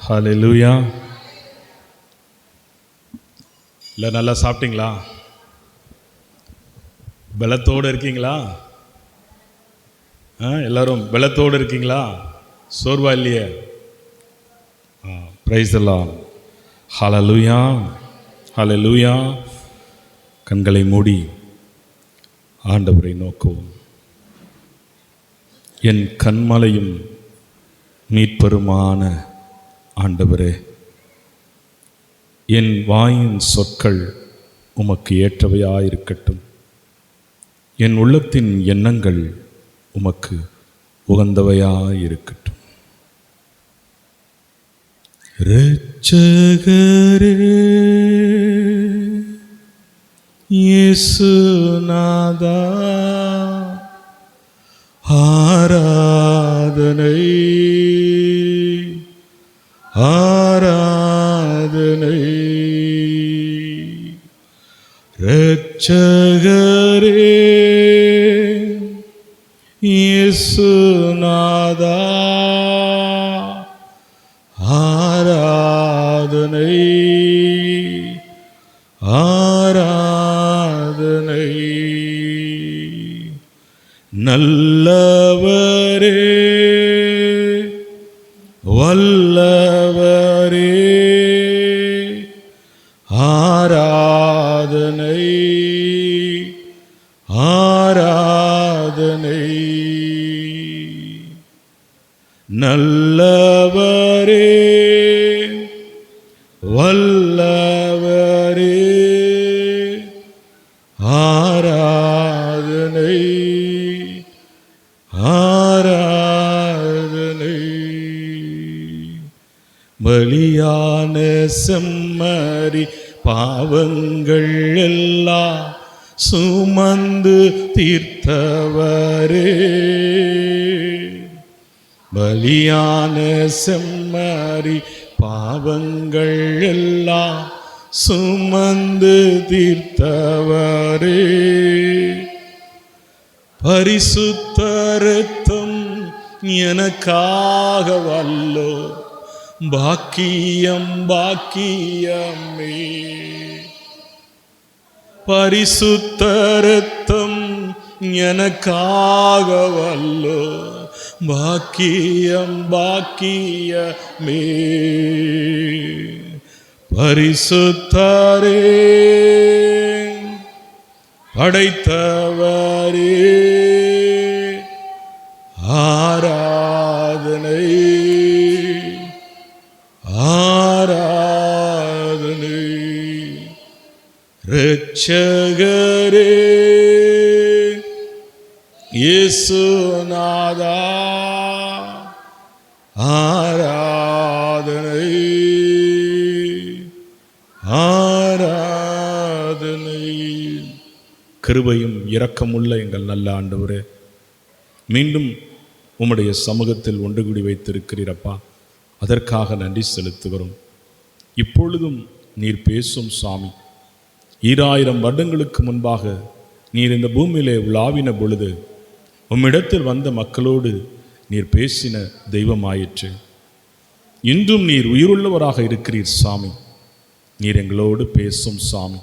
ஹல்லேலூயா. இல்லை நல்லா சாப்பிட்டீங்களா? பலத்தோடு இருக்கீங்களா? எல்லாரும் பலத்தோடு இருக்கீங்களா? சோர்வா இல்லையே? பிரைஸ் எல்லாம். ஹல்லேலூயா, ஹல்லேலூயா. கண்களை மூடி ஆண்டவரை நோக்குவோம். என் கண்மலையும் மீட்பருமான ஆண்டவரே, என் வாயின் சொற்கள் உமக்கு ஏற்றவையாயிருக்கட்டும். என் உள்ளத்தின் எண்ணங்கள் உமக்கு உகந்தவையாயிருக்கட்டும். இரட்சகரே இயேசுநாதா, ஆராதனை ஆராதனை. இரட்சகரே இயேசுநாதா, ஆராதனை ஆராதனை. நல்லவரே வல்லவரே, ஆராதனை ஆராதனை. நல்லவரே வல்லவரே, ஆராதனை ஆராதனை. பலியான செம்மறி பாவங்கள் எல்லாம் சுமந்து தீர்த்தவரே, பலியான செம்மறி பாவங்கள் எல்லாம் சுமந்து தீர்த்தவரே, பரிசுத்த இரத்தம் எனக்காக வல்லோ, பாக்கியம் பாக்கியமே. பரிசுத்த இரத்தம் எனக்காக வல்லோ, பாக்கியம் பாக்கியமே. பரிசுத்தரே படைத்தவரே, ஆராதனை ஆராதனை. இரட்சகரே இயேசுநாதா, ஆராதனை ஆராதனை. கிருபையும் இரக்கமுள்ள எங்கள் நல்ல ஆண்டவரே, மீண்டும் உம்முடைய சமூகத்தில் ஒன்று கூடி வைத்திருக்கிறீரப்பா, அதற்காக நன்றி செலுத்துகிறோம். இப்பொழுதும் நீர் பேசும் சாமி. 2000 வருடங்களுக்கு முன்பாக நீர் இந்த பூமியிலே உலாவின பொழுது உம்மிடத்தில் வந்த மக்களோடு நீர் பேசின தெய்வமாயிற்று. இன்றும் நீர் உயிருள்ளவராக இருக்கிறீர் சாமி. நீர் எங்களோடு பேசும் சாமி.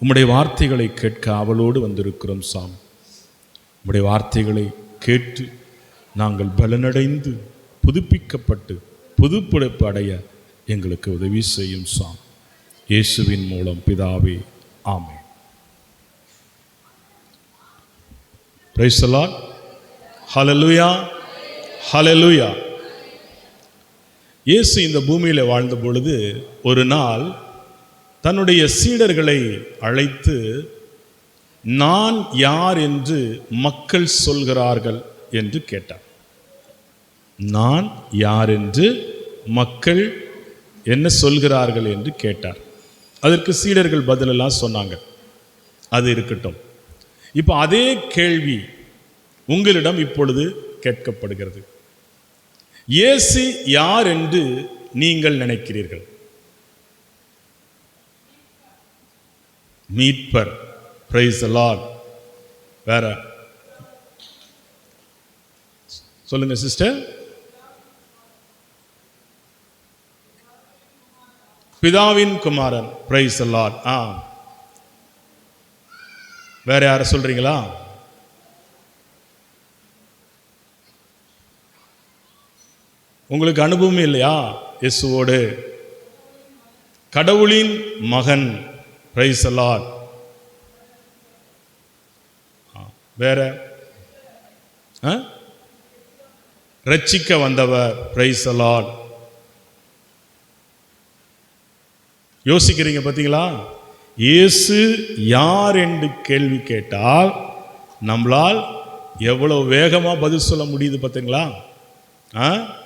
உம்முடைய வார்த்தைகளை கேட்க ஆவலோடு வந்திருக்கிறோம் சாமி. உம்முடைய வார்த்தைகளை கேட்டு நாங்கள் பலனடைந்து புதுப்பிக்கப்பட்டு புதுப்பிழைப்பு அடைய எங்களுக்கு உதவி செய்யும் சாமி. இயேசுவின் மூலம் பிதாவே, ஆமென். Price the Lord. ஹல்லேலூயா, ஹல்லேலூயா. இயேசு இந்த பூமியில் வாழ்ந்த பொழுது ஒரு நாள் தன்னுடைய சீடர்களை அழைத்து, நான் யார் என்று மக்கள் சொல்கிறார்கள் என்று கேட்டார். நான் யார் என்று மக்கள் என்ன சொல்கிறார்கள் என்று கேட்டார். அதற்கு சீடர்கள் பதிலெல்லாம் சொன்னாங்க. அது இருக்கட்டும். இப்போ அதே கேள்வி உங்களிடம் இப்பொழுது கேட்கப்படுகிறது. இயேசு யார் என்று நீங்கள் நினைக்கிறீர்கள்? மீட்பர். Price the Lord. வேற சொல்லுங்க சிஸ்டர். பிதாவின் குமாரன். Price the Lord. வேற யார சொல்றீங்களா? உங்களுக்கு அனுபவம் இல்லையா இயேசுவோடு? கடவுளின் மகன். Price the Lord. வேற ரட்சிக்க வந்தவர். Price the Lord. யோசிக்கிறீங்க பார்த்தீங்களா? இயேசு யார் என்று கேள்வி கேட்டால் நம்மளால் எவ்வளவு வேகமாக பதில் சொல்ல முடியுது பார்த்தீங்களா?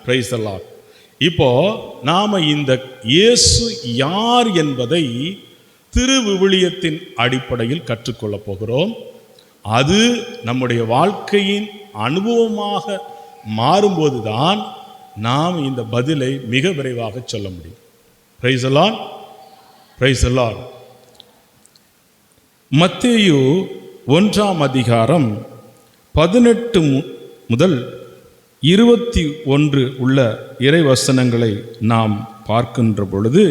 Price the Lord. இப்போ நாம இந்த இயேசு யார் என்பதை திருவிவிலியத்தின் அடிப்படையில் கற்றுக்கொள்ளப் போகிறோம். அது நம்முடைய வாழ்க்கையின் அனுபவமாக மாறும்போதுதான் நாம் இந்த பதிலை மிக விரைவாக சொல்ல முடியும். Praise the Lord. Praise the Lord. மத்தேயு 1ஆம் அதிகாரம் 18 முதல் 21 உள்ள இறைவசனங்களை நாம் பார்க்கின்ற பொழுது,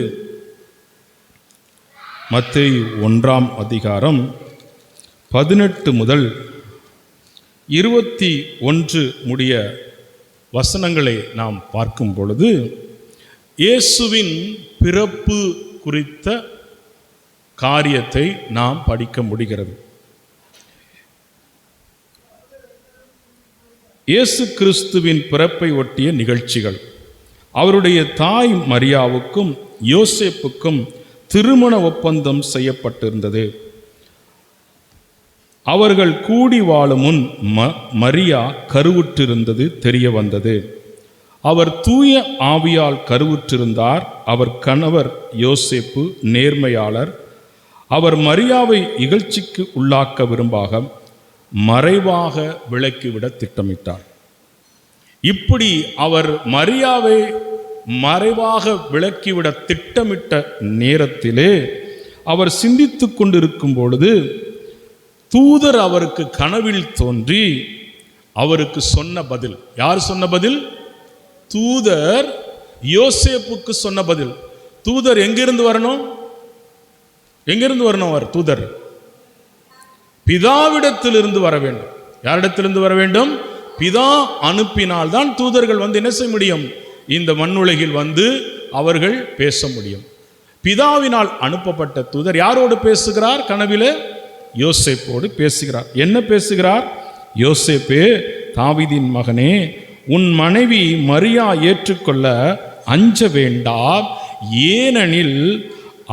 மத்தேயு 1ஆம் அதிகாரம் 18 முதல் 21 முடிய வசனங்களை நாம் பார்க்கும் பொழுது, இயேசுவின் பிறப்பு குறித்த காரியத்தை நாம் படிக்க முடிகிறது. இயேசு கிறிஸ்துவின் பிறப்பை ஒட்டிய நிகழ்ச்சிகள். அவருடைய தாய் மரியாவுக்கும் யோசேப்புக்கும் திருமண ஒப்பந்தம் செய்யப்பட்டிருந்தது. அவர்கள் கூடி வாழும் முன் மரியா கருவுற்றிருந்தது தெரிய வந்தது. அவர் தூய ஆவியால் கருவுற்றிருந்தார். அவர் கணவர் யோசேப்பு நேர்மையாளர். அவர் மரியாவை இகழ்ச்சிக்கு உள்ளாக்க விரும்பாக மறைவாக விலக்கிவிட திட்டமிட்டார். இப்படி அவர் மரியாவை மறைவாக விலக்கிவிட திட்டமிட்ட நேரத்திலே அவர் சிந்தித்து கொண்டிருக்கும் பொழுது தூதர் அவருக்கு கனவில் தோன்றி அவருக்கு சொன்ன பதில். யார் சொன்ன பதில்? தூதர் யோசேப்புக்கு சொன்ன பதில். தூதர் எங்கிருந்து வரணும்? எங்கிருந்து வரணும்? அவர் தூதர் பிதாவிடத்திலிருந்து வர வேண்டும். யாரிடத்திலிருந்து வர வேண்டும்? பிதா அனுப்பினால்தான் தூதர்கள் வந்து என்ன செய்ய முடியும்? இந்த மண்ணுலகில் வந்து அவர்கள் பேச முடியும். பிதாவினால் அனுப்பப்பட்ட தூதர் யாரோடு பேசுகிறார்? கனவிலே யோசேப்போடு பேசுகிறார். என்ன பேசுகிறார்? யோசேப்பே, தாவீதின் மகனே, உன் மனைவி மரியா ஏற்றுக்கொள்ள அஞ்ச வேண்டாம். ஏனெனில்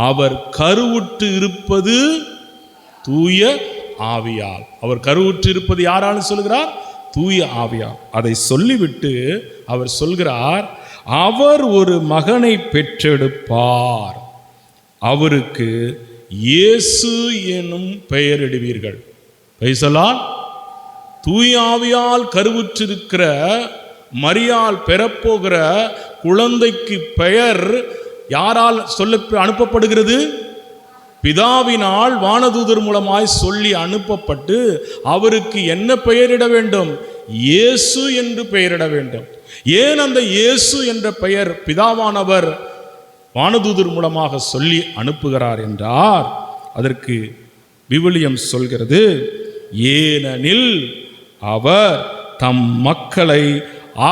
அவர் கருவுற்று இருப்பது தூய ஆவியால். அவர் கருவுற்று இருப்பது யாராலும் சொல்கிறார்? தூய ஆவியால். அதை சொல்லிவிட்டு அவர் சொல்கிறார், அவர் ஒரு மகனை பெற்றெடுப்பார். அவருக்கு இயேசு எனும் பெயரிடுவீர்கள். Price the Lord. தூய ஆவியால் கருவுற்றிருக்கிற மரியாள் பெறப்போகிற குழந்தைக்கு பெயர் யாரால் சொல்ல அனுப்பப்படுகிறது? பிதாவினால் வானதூதர் மூலமாய் சொல்லி அனுப்பப்பட்டு அவருக்கு என்ன பெயரிட வேண்டும்? இயேசு என்று பெயரிட வேண்டும். ஏன் அந்த இயேசு என்ற பெயர் பிதாவானவர் வானதூதர் மூலமாக சொல்லி அனுப்புகிறார் என்றார். அதற்கு விவிலியம் சொல்கிறது, ஏனெனில் அவர் தம் மக்களை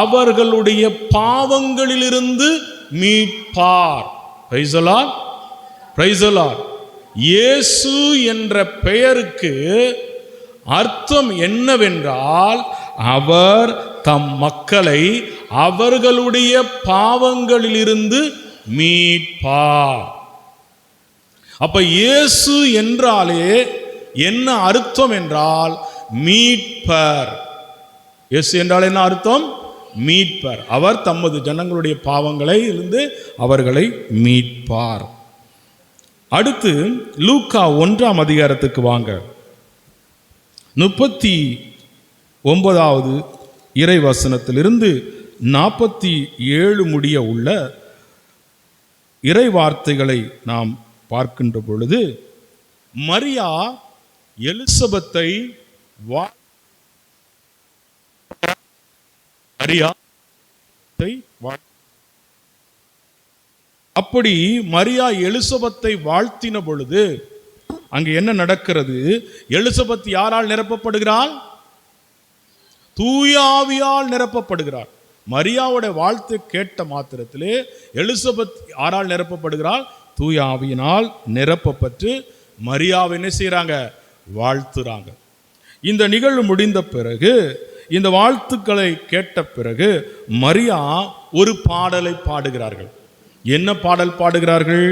அவர்களுடைய பாவங்களிலிருந்து மீட்பார். Praise the Lord. Praise the Lord. இயேசு என்ற பெயருக்கு அர்த்தம் என்னவென்றால், அவர் தம் மக்களை அவர்களுடைய பாவங்களிலிருந்து மீட்பார். அப்ப இயேசு என்றாலே என்ன அர்த்தம் என்றால் மீட்பர். இயேசு என்றால் என்ன அர்த்தம்? மீட்பர். அவர் தமது ஜனங்களுடைய பாவங்களை இருந்து அவர்களை மீட்பார். அடுத்து லூக்கா 1ஆம் அதிகாரத்துக்கு வாங்க. 39வது இறைவசனத்திலிருந்து 47 முடிய உள்ள இறை வார்த்தைகளை நாம் பார்க்கின்ற பொழுது, மரியா எலிசபெத்தை அப்படி மரியா எலிசபெத்தை வாழ்த்தின பொழுது அங்கு என்ன நடக்கிறது? எலிசபெத் யாரால் நிரப்பப்படுகிறாள்? தூய ஆவியால் நிரப்பப்படுகிறார். மரியாவுடைய வாழ்த்து கேட்ட மாத்திரத்திலே எலிசபெத் யாரால் நிரப்பப்படுகிறாள்? தூய ஆவியினால் நிரப்பப்பட்டு மரியாவை என்ன செய்யறாங்க? வாழ்த்துறாங்க. இந்த நிகழ்வு முடிந்த பிறகு, இந்த வாழ்த்துக்களை கேட்ட பிறகு மரியா ஒரு பாடலை பாடுகிறார்கள். என்ன பாடல் பாடுகிறார்கள்?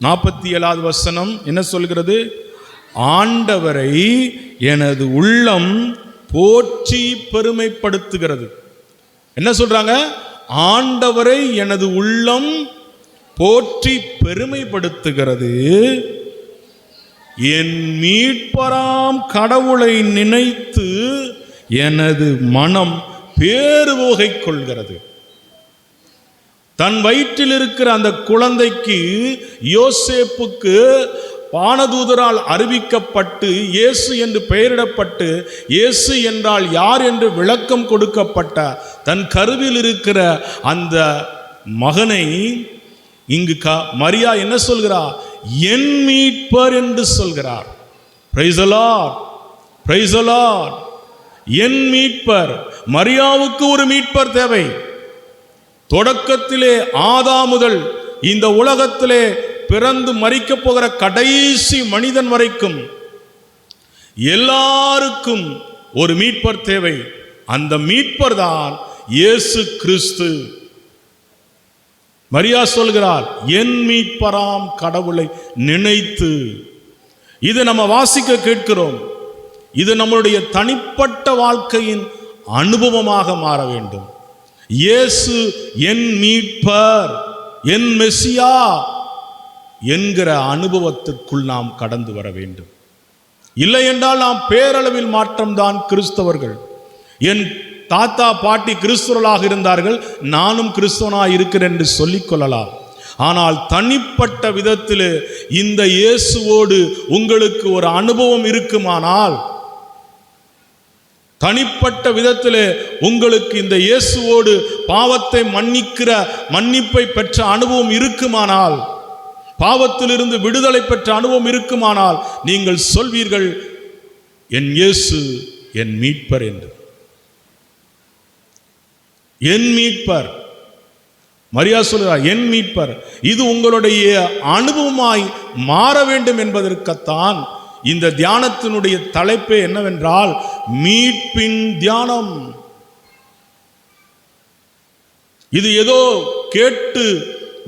47வது வசனம் என்ன சொல்கிறது? ஆண்டவரை எனது உள்ளம் போற்றி பெருமைப்படுத்துகிறது. என்ன சொல்றாங்க? ஆண்டவரை எனது உள்ளம் போற்றி பெருமைப்படுத்துகிறது, என் மீட்பராம் கடவுளை நினைத்து எனது மனம் பேருவோகை கொள்கிறது. தன் வயிற்றில் இருக்கிற அந்த குழந்தைக்கு, யோசேப்புக்கு வானதூதரால் அறிவிக்கப்பட்டு இயேசு என்று பெயரிடப்பட்டு, இயேசு என்றால் யார் என்று விளக்கம் கொடுக்கப்பட்ட தன் கருவில் இருக்கிற அந்த மகனை இங்கு மரியா என்ன சொல்கிறார்? என் மீட்பர் என்று சொல்கிறார். Praise the Lord, praise the Lord. என் மீட்பர். மரியாவுக்கு ஒரு மீட்பர் தேவை. தொடக்கத்திலே ஆதாம் முதல் இந்த உலகத்திலே பிறந்து மரிக்க போகிற கடைசி மனிதன் வரைக்கும் எல்லாருக்கும் ஒரு மீட்பர் தேவை. அந்த மீட்பர் தான் இயேசு கிறிஸ்து. மரியா சொல்கிறார், என் மீட்பராம் கடவுளை நினைத்து. இது நம்ம வாசிக்க கேட்கிறோம். இது நம்மளுடைய தனிப்பட்ட வாழ்க்கையின் அனுபவமாக மாற வேண்டும். இயேசு என் மீட்பர், என் மெசியா என்கிற அனுபவத்திற்குள் நாம் கடந்து வர வேண்டும். இல்லை என்றால் நாம் பேரளவில் மாற்றம்தான் கிறிஸ்தவர்கள். என் தாத்தா பாட்டி கிறிஸ்தவர்களாக இருந்தார்கள், நானும் கிறிஸ்தவனாக இருக்கிறேன் என்று சொல்லிக் கொள்ளலாம். ஆனால் தனிப்பட்ட விதத்தில் இந்த இயேசுவோடு உங்களுக்கு ஒரு அனுபவம் இருக்குமானால், தனிப்பட்ட விதத்தில் உங்களுக்கு இந்த இயேசுவோடு பாவத்தை மன்னிக்கிற மன்னிப்பை பெற்ற அனுபவம் இருக்குமானால், பாவத்திலிருந்து விடுதலை பெற்ற அனுபவம் இருக்குமானால், நீங்கள் சொல்வீர்கள், என் இயேசு என் மீட்பர் என்று. என் மீட்பர். மரியா சொல்கிறார், என் மீட்பர். இது உங்களுடைய அனுபவமாய் மாற வேண்டும் என்பதற்குத்தான் இந்த தியானத்தினுடைய தலைப்பே என்னவென்றால், மீட்பின் தியானம். இது ஏதோ கேட்டு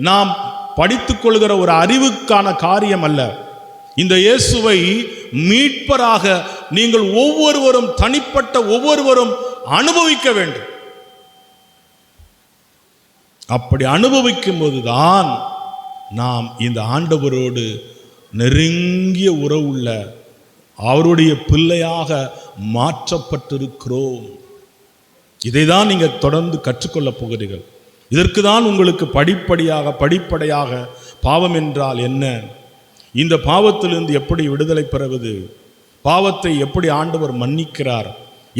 நாம் படித்துக் கொள்கிற ஒரு அறிவுக்கான காரியம் அல்ல. இந்த இயேசுவை மீட்பராக நீங்கள் ஒவ்வொருவரும், தனிப்பட்ட ஒவ்வொருவரும் அனுபவிக்க வேண்டும். அப்படி அனுபவிக்கும் போதுதான் நாம் இந்த ஆண்டவரோடு நெருங்கிய உறவுள்ள அவருடைய பிள்ளையாக மாற்றப்பட்டிருக்கிறோம். இதை தான் நீங்கள் தொடர்ந்து கற்றுக்கொள்ளப் போகிறீர்கள். இதற்கு தான் உங்களுக்கு படிப்படியாக பாவம் என்றால் என்ன, இந்த பாவத்திலிருந்து எப்படி விடுதலை பெறுவது, பாவத்தை எப்படி ஆண்டவர் மன்னிக்கிறார்,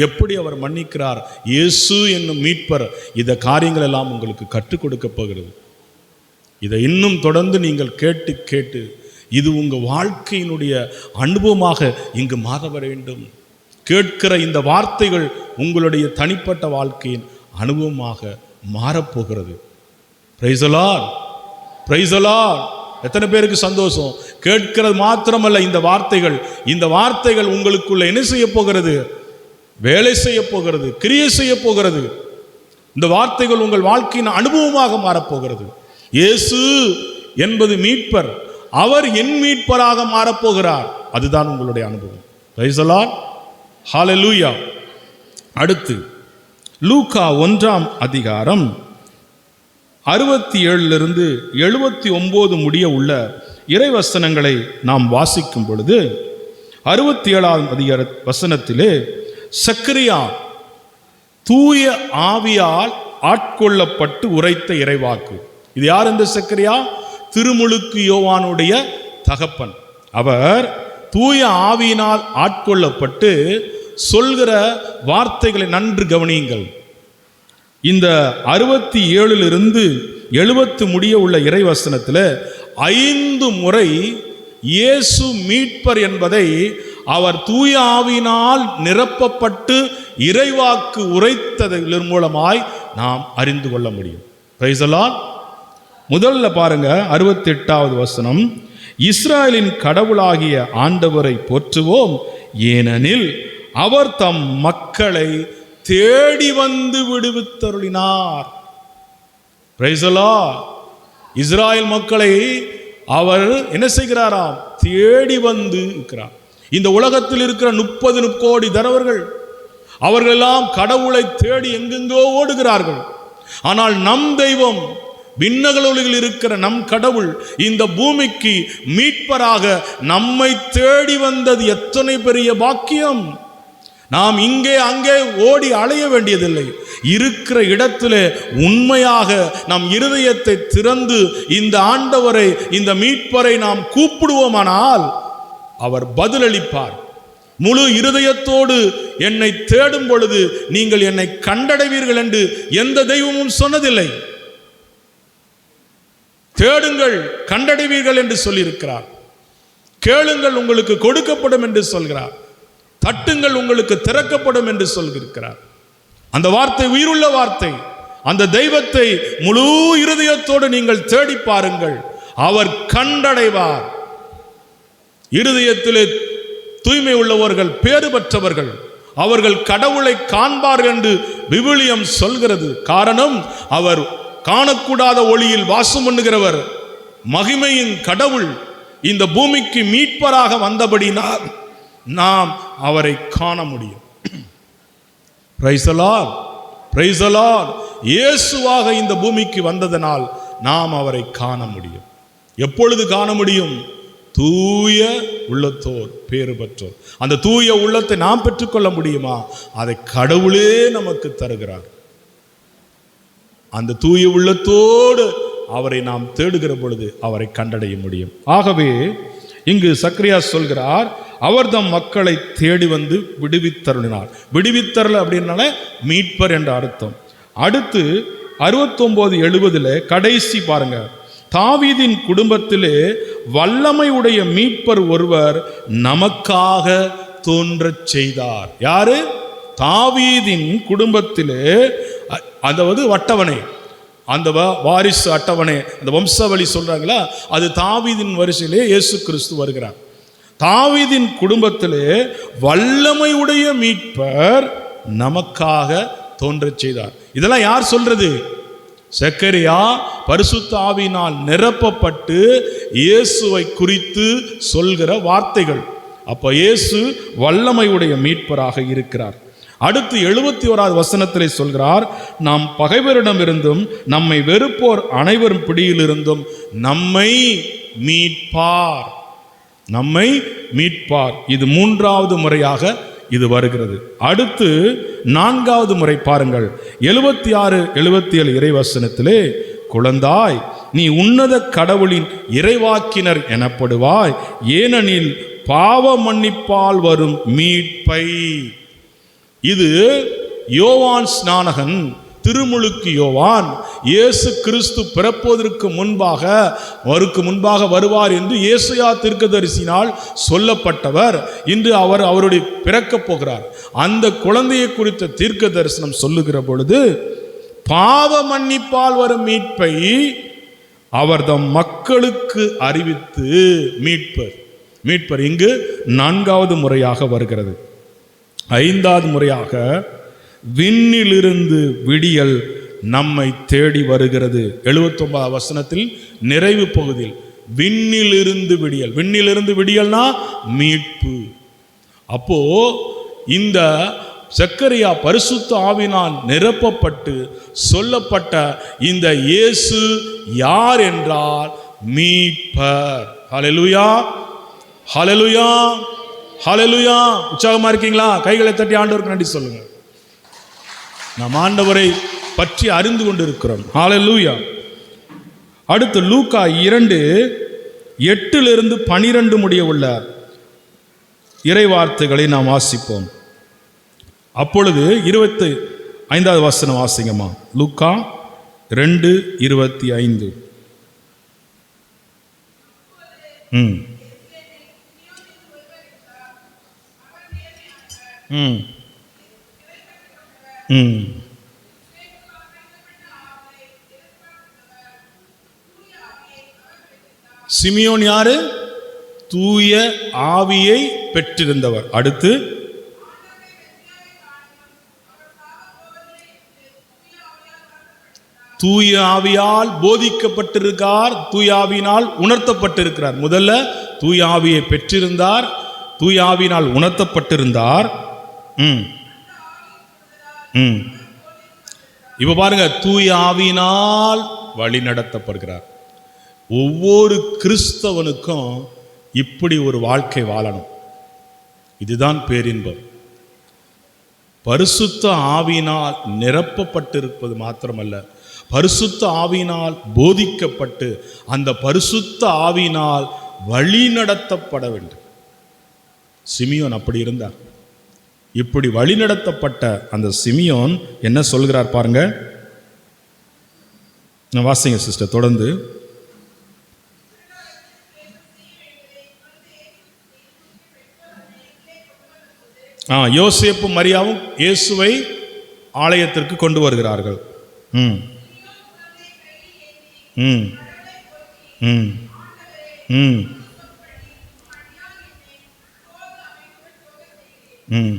எப்படி அவர் மன்னிக்கிறார், இயேசு என்னும் மீட்பர், இந்த காரியங்கள் எல்லாம் உங்களுக்கு கற்றுக் கொடுக்க போகிறது. இதை இன்னும் தொடர்ந்து நீங்கள் கேட்டு கேட்டு இது உங்கள் வாழ்க்கையினுடைய அனுபவமாக இங்கு மாற வர வேண்டும். கேட்கிற இந்த வார்த்தைகள் உங்களுடைய தனிப்பட்ட வாழ்க்கையின் அனுபவமாக மாறப்போகிறது. Price the Lord, praise the Lord. எத்தனை பேருக்கு சந்தோஷம்? கேட்கிறது மாத்திரமல்ல, இந்த வார்த்தைகள் உங்களுக்குள்ள என்ன செய்ய போகிறது? வேலை செய்ய போகிறது, கிரியை செய்ய போகிறது. இந்த வார்த்தைகள் உங்கள் வாழ்க்கையின் அனுபவமாக மாறப்போகிறது. இயேசு என்பது மீட்பர், அவர் என் மீட்பராக மாறப்போகிறார். அதுதான் உங்களுடைய அனுபவம். பிரைஸ் தி லார்ட், ஹல்லேலூயா. அடுத்து லூக்கா 1ஆம் அதிகாரம் 67 79 முடிய உள்ள இறைவசனங்களை நாம் வாசிக்கும் பொழுது 67ஆம் அதிகார வசனத்திலே சக்கரியா தூய ஆவியால் ஆட்கொள்ளப்பட்டு உரைத்த இறைவாக்கு. இது யார்? இந்த சக்கரியா திருமுழுக்கு யோவானுடைய தகப்பன். அவர் தூய ஆவியினால் ஆட்கொள்ளப்பட்டு சொல்கிற வார்த்தைகளை நன்று கவனியுங்கள். இந்த 67 70 முடிய உள்ள இறைவசனத்தில் 5 முறை இயேசு மீட்பர் என்பதை அவர் தூய ஆவியினால் நிரப்பப்பட்டு இறைவாக்கு உரைத்ததன் மூலமாய் நாம் அறிந்து கொள்ள முடியும். Praise the Lord. முதல்ல பாருங்க 68வது வசனம், இஸ்ராயலின் கடவுளாகிய ஆண்டவரை போற்றுவோம், ஏனெனில் அவர் தம் மக்களை தேடி வந்து விடுவித்தருளினார். Praise the Lord. இஸ்ராயல் மக்களை அவர் என்ன செய்கிறாராம்? தேடி வந்து இருக்கிறார். இந்த உலகத்தில் இருக்கிற 30 கோடி தரவர்கள் அவர்களெல்லாம் கடவுளை தேடி எங்கெங்கோ ஓடுகிறார்கள். ஆனால் நம் தெய்வம், விண்ணகலொலிகள் இருக்கிற நம் கடவுள் இந்த பூமிக்கு மீட்பராக நம்மை தேடி வந்தது எத்தனை பெரிய பாக்கியம்! நாம் இங்கே அங்கே ஓடி அலைய வேண்டியதில்லை. இருக்கிற இடத்திலே உண்மையாக நம் இருதயத்தை திறந்து இந்த ஆண்டவரை, இந்த மீட்பரை நாம் கூப்பிடுவோமானால் அவர் பதிலளிப்பார். முழு இருதயத்தோடு என்னை தேடும் பொழுது நீங்கள் என்னை கண்டடைவீர்கள் என்று எந்த தெய்வமும் சொன்னதில்லை. தேடுங்கள் கண்டடைவீர்கள் என்று சொல்லியிருக்கிறார். கேளுங்கள் உங்களுக்கு கொடுக்கப்படும் என்று சொல்கிறார். தட்டுங்கள் உங்களுக்கு திறக்கப்படும் என்று சொல்கிறார். அந்த வார்த்தை உயிருள்ள வார்த்தை. அந்த தெய்வத்தை முழு இருதயத்தோடு நீங்கள் தேடி பாருங்கள், அவர் கண்டடைவார். இருதயத்திலே தூய்மை உள்ளவர்கள் பேறு பெற்றவர்கள், அவர்கள் கடவுளை காண்பார் என்று விவிலியம் சொல்கிறது. காரணம், அவர் காணக்கூடாத ஒளியில் வாசம் பண்ணுகிறவர், மகிமையின் கடவுள் இந்த பூமிக்கு மீட்பராக வந்தபடினால் நாம் அவரை காண முடியும். Praise the Lord, praise the lord. இயேசுவாக இந்த பூமிக்கு வந்ததனால் நாம் அவரை காண முடியும். எப்பொழுது காண முடியும்? தூய உள்ளத்தோர் பேறு பெற்றோர். அந்த தூய உள்ளத்தை நாம் பெற்றுக்கொள்ள முடியுமா? அதை கடவுளே நமக்கு தருகிறார். அந்த தூய உள்ளத்தோடு அவரை நாம் தேடுகிற பொழுது அவரை கண்டடைய முடியும். ஆகவே இங்கு சக்கரியா சொல்கிறார், அவர் தம் மக்களை தேடி வந்து விடுவித்தருளினார். விடுவித்தரல் அப்படின்னால மீட்பர் என்ற அர்த்தம். அடுத்து 69-70 கடைசி பாருங்க, தாவீதின் குடும்பத்திலே வல்லமை உடைய மீட்பர் ஒருவர் நமக்காக தோன்றச் செய்தார். யாரு? தாவீதின் குடும்பத்திலே, அதாவது அட்டவணை, அந்த வாரிசு அட்டவணை, அந்த வம்சாவளி சொல்றாங்களா, அது தாவீதின் வரிசையிலே இயேசு கிறிஸ்து வருகிறார். தாவீதின் குடும்பத்திலே வல்லமை உடைய மீட்பர் நமக்காக தோன்றச் செய்தார். இதெல்லாம் யார் சொல்றது? சக்கரியா பரிசுத்த ஆவியினால் நிரப்பப்பட்டு இயேசுவை குறித்து சொல்கிற வார்த்தைகள். அப்ப இயேசு வல்லமையுடைய மீட்பராக இருக்கிறார். அடுத்து 71வது வசனத்திலே சொல்கிறார், நாம் பகைவரிடமிருந்தும் நம்மை வெறுப்போர் அனைவரும் பிடியிலிருந்தும் நம்மை மீட்பார். நம்மை மீட்பார். இது 3வது முறையாக இது வருகிறது. அடுத்து 4வது முறை பாருங்கள், 76-77 இறைவசனத்திலே, குழந்தாய் நீ உன்னத கடவுளின் இறைவாக்கினர் எனப்படுவாய், ஏனெனில் பாவ மன்னிப்பால் வரும் மீட்பை. இது யோவான் ஸ்நானகன், திருமுழுக்கு யோவான், இயேசு கிறிஸ்து பிறப்பதற்கு முன்பாக வருவார் என்று ஏசாயா தீர்க்கதரிசியினால் சொல்லப்பட்டவர். இன்று அவர் அவருடைய பிறக்கப் போகிறார். அந்த குழந்தையை குறித்த தீர்க்க தரிசனம் சொல்லுகிற பொழுது பாவ மன்னிப்பால் வரும் மீட்பை அவர் தம் மக்களுக்கு அறிவித்து மீட்பர் இங்கு 4வது முறையாக வருகிறது. 5வது முறையாக விண்ணிலிருந்து விடியல் நம்மை தேடி வருகிறது. 79வது வசனத்தில் நிறைவு பகுதியில் விண்ணிலிருந்து விடியல். விண்ணிலிருந்து விடியல்னா மீட்பு. அப்போ இந்த சக்கரியா பரிசுத்த ஆவியினால் நிரப்பப்பட்டு சொல்லப்பட்ட இந்த இயேசு யார் என்றால் மீட்பர். ஹல்லேலூயா, ஹல்லேலூயா, ஹல்லேலூயா. உற்சாகமா இருக்கீங்களா? கைகளை தட்டி ஆண்டவருக்கு நன்றி சொல்லுங்க. நாம் ஆண்டவரை பற்றி அறிந்து கொண்டிருக்கிறோம். ஹல்லேலூயா. அடுத்து லூக்கா 2:8-12 முடிய உள்ள இறைவார்த்தைகளை நாம் வாசிப்போம். அப்பொழுது 25வது வசனம் வாசிங்கம்மா. லூக்கா 2:25. ம் ம் ம் சிமியோன் யாரு? தூய ஆவியை பெற்றிருந்தவர். அடுத்து தூய ஆவியால் போதிக்கப்பட்டிருக்கார், தூய ஆவியினால் உணர்த்தப்பட்டிருக்கிறார். முதல்ல தூய ஆவியை பெற்றிருந்தார், தூய ஆவியினால் உணர்த்தப்பட்டிருந்தார். இப்ப பாருங்க, தூய ஆவியினால் வழி நடத்தப்படுகிறார். ஒவ்வொரு கிறிஸ்தவனுக்கும் இப்படி ஒரு வாழ்க்கை வாழணும். இதுதான் பேரின்பம். பரிசுத்த ஆவியினால் நிரப்பப்பட்டிருப்பது மாத்திரமல்ல, பரிசுத்த ஆவியினால் போதிக்கப்பட்டு அந்த பரிசுத்த ஆவியினால் வழி நடத்தப்பட வேண்டும். சிமியோன் அப்படி இருந்தார். இப்படி வழிநடத்தப்பட்ட அந்த சிமியோன் என்ன சொல்கிறார் பாருங்க. வாசிங்க சிஸ்டர் தொடர்ந்து. யோசேப்பு மரியாவும் இயேசுவை ஆலயத்திற்கு கொண்டு வருகிறார்கள். ம் ம் ம் ம் ம்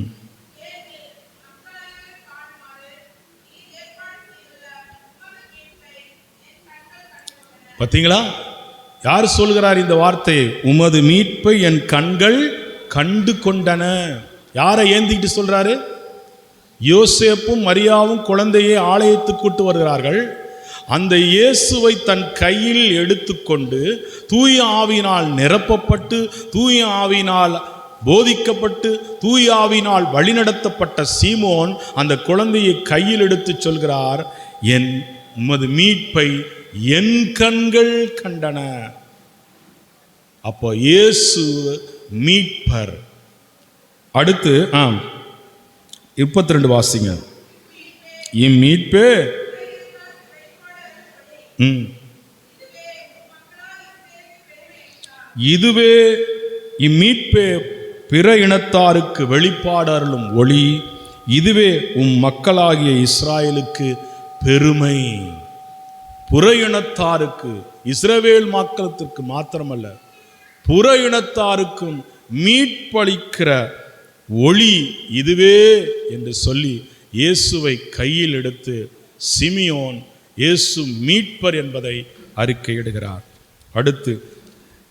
பார்த்தீங்களா? யார் சொல்கிறார் இந்த வார்த்தையை? உமது மீட்பை என் கண்கள் கண்டு கொண்டன. யாரை ஏந்திக்கிட்டு சொல்றாரு? யோசேப்பும் மரியாவும் குழந்தையை ஆலயத்துக்கு கூட்டு வருகிறார்கள். அந்த இயேசுவை தன் கையில் எடுத்துக்கொண்டு தூய ஆவியினால் நிரப்பப்பட்டு தூய ஆவியினால் போதிக்கப்பட்டு தூய ஆவியினால் வழிநடத்தப்பட்ட சீமோன் அந்த குழந்தையை கையில் எடுத்து சொல்கிறார், என் உமது மீட்பை என் கண்கள் கண்டன. அப்போ இயேசு மீட்பர். அடுத்து 32 வாசிங்க. இம்மீட்பே இதுவே இம்மீட்பே பிற இனத்தாருக்கு வெளிப்பாடு அருளும் ஒளி, இதுவே மக்களாகிய இஸ்ராயலுக்கு பெருமை. புற இனத்தாருக்கு, இஸ்ரவேல் மக்களுக்கு மாத்திரமல்ல, புற இனத்தாருக்கும் மீட்பளிக்கிற ஒளி இதுவே என்று சொல்லி இயேசுவை கையில் எடுத்து சிமியோன் இயேசு மீட்பர் என்பதை அறிக்கையிடுகிறார். அடுத்து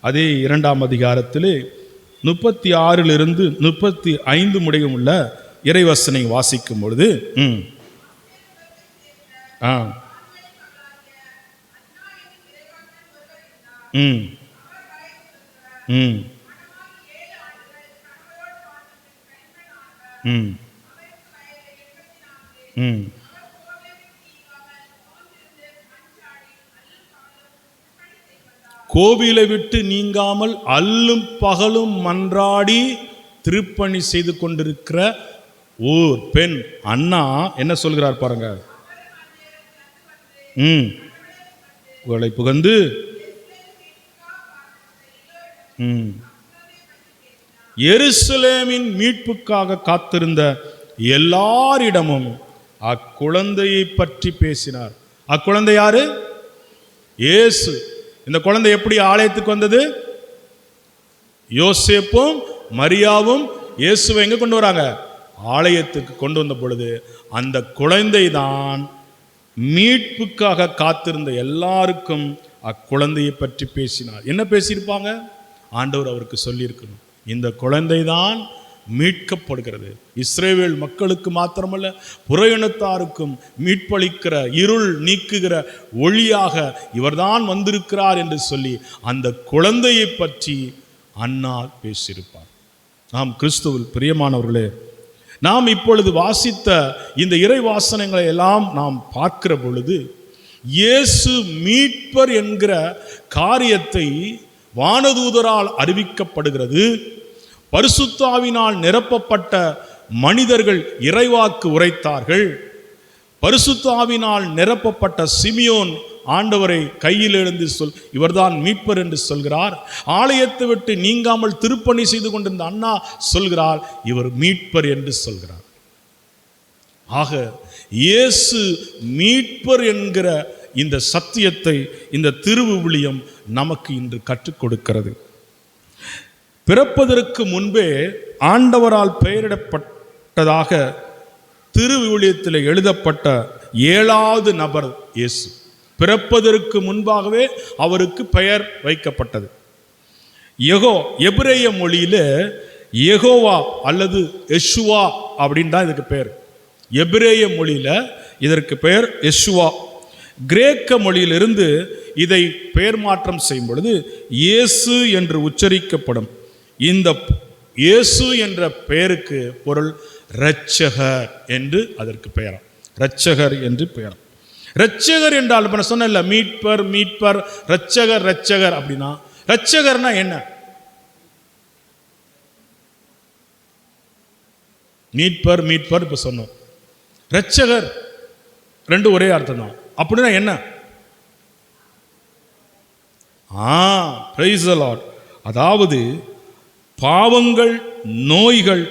அதே 2ஆம் அதிகாரத்திலே 36 35 முடியும் உள்ள இறைவசனை வாசிக்கும் பொழுது கோவிலை விட்டு நீங்காமல் அல்லும் பகலும் மன்றாடி திருப்பணி செய்து கொண்டிருக்கிற ஓர் பெண் அண்ணா என்ன சொல்கிறார் பாருங்க. உங்களை புகழ்ந்து எருசலேமின் மீட்புக்காக காத்திருந்த எல்லாரிடமும் அக்குழந்தையை பற்றி பேசினார். அக்குழந்தை யாரு? இயேசு. இந்த குழந்தை எப்படி ஆலயத்துக்கு வந்தது? யோசேப்பும் மரியாவும் இயேசுவை எங்க கொண்டு வராங்க? ஆலயத்துக்கு கொண்டு வந்த பொழுது அந்த குழந்தை தான் மீட்புக்காக காத்திருந்த எல்லாருக்கும் அக்குழந்தையை பற்றி பேசினார். என்ன பேசியிருப்பாங்க? ஆண்டவர் அவருக்கு சொல்லியிருக்கணும், இந்த குழந்தை தான் மீட்கப்படுகிறது. இஸ்ரவேல் மக்களுக்கு மாத்திரமல்ல, புற இனத்தாருக்கும் மீட்பளிக்கிற, இருள் நீக்குகிற ஒளியாக இவர்தான் வந்திருக்கிறார் என்று சொல்லி அந்த குழந்தையை பற்றி அண்ணா பேசியிருப்பார். நாம் கிறிஸ்துவில் பிரியமானவர்களே, நாம் இப்பொழுது வாசித்த இந்த இறை வாசனங்களை எல்லாம் நாம் பார்க்கிற பொழுது இயேசு மீட்பர் என்கிற காரியத்தை வானதூதரால் அறிவிக்கப்படுகிறது. பரிசுத்த ஆவியினால் நிரப்பப்பட்ட மனிதர்கள் இறைவாக்கு உரைத்தார்கள். பரிசுத்த ஆவியினால் நிரப்பப்பட்ட சிமியோன் ஆண்டவரை கையில் எழுந்து இவர்தான் மீட்பர் என்று சொல்கிறார். ஆலயத்தை விட்டு நீங்காமல் திருப்பணி செய்து கொண்டிருந்த அண்ணா சொல்கிறார், இவர் மீட்பர் என்று சொல்கிறார். ஆக இயேசு மீட்பர் என்கிற இந்த சத்தியத்தை இந்த திருவிவிலியம் நமக்கு இன்று கற்றுக் கொடுக்கிறது. பிறப்பதற்கு முன்பே ஆண்டவரால் பெயரிடப்பட்டதாக திருவிவிலியத்தில் எழுதப்பட்ட 7வது நபர் இயேசு. பிறப்பதற்கு முன்பாகவே அவருக்கு பெயர் வைக்கப்பட்டது. எபிரேய மொழியில யெகோவா அல்லது யெஷுவா அப்படின்னு தான் இதுக்கு பெயர். எபிரேய மொழியில இதற்கு பெயர் யெஷுவா. கிரேக்க மொழியிலிருந்து இதை பெயர் மாற்றம் செய்யும் பொழுது இயேசு என்று உச்சரிக்கப்படும். இந்த இயேசு என்ற பெயருக்கு பொருள் இரட்சகர் என்று அதற்கு பெயர். இரட்சகர் என்று பெயர். இரட்சகர் என்றால் இப்ப சொன்ன மீட்பர் மீட்பர், இரட்சகர் இரட்சகர் அப்படின்னா இரட்சகர்னா என்ன? மீட்பர் மீட்பர் இப்ப சொன்னோம். இரட்சகர் ரெண்டு ஒரே அர்த்தம் தான். அப்படின்னா என்ன? Price the Lord. அதாவது பாவங்கள், நோய்கள்,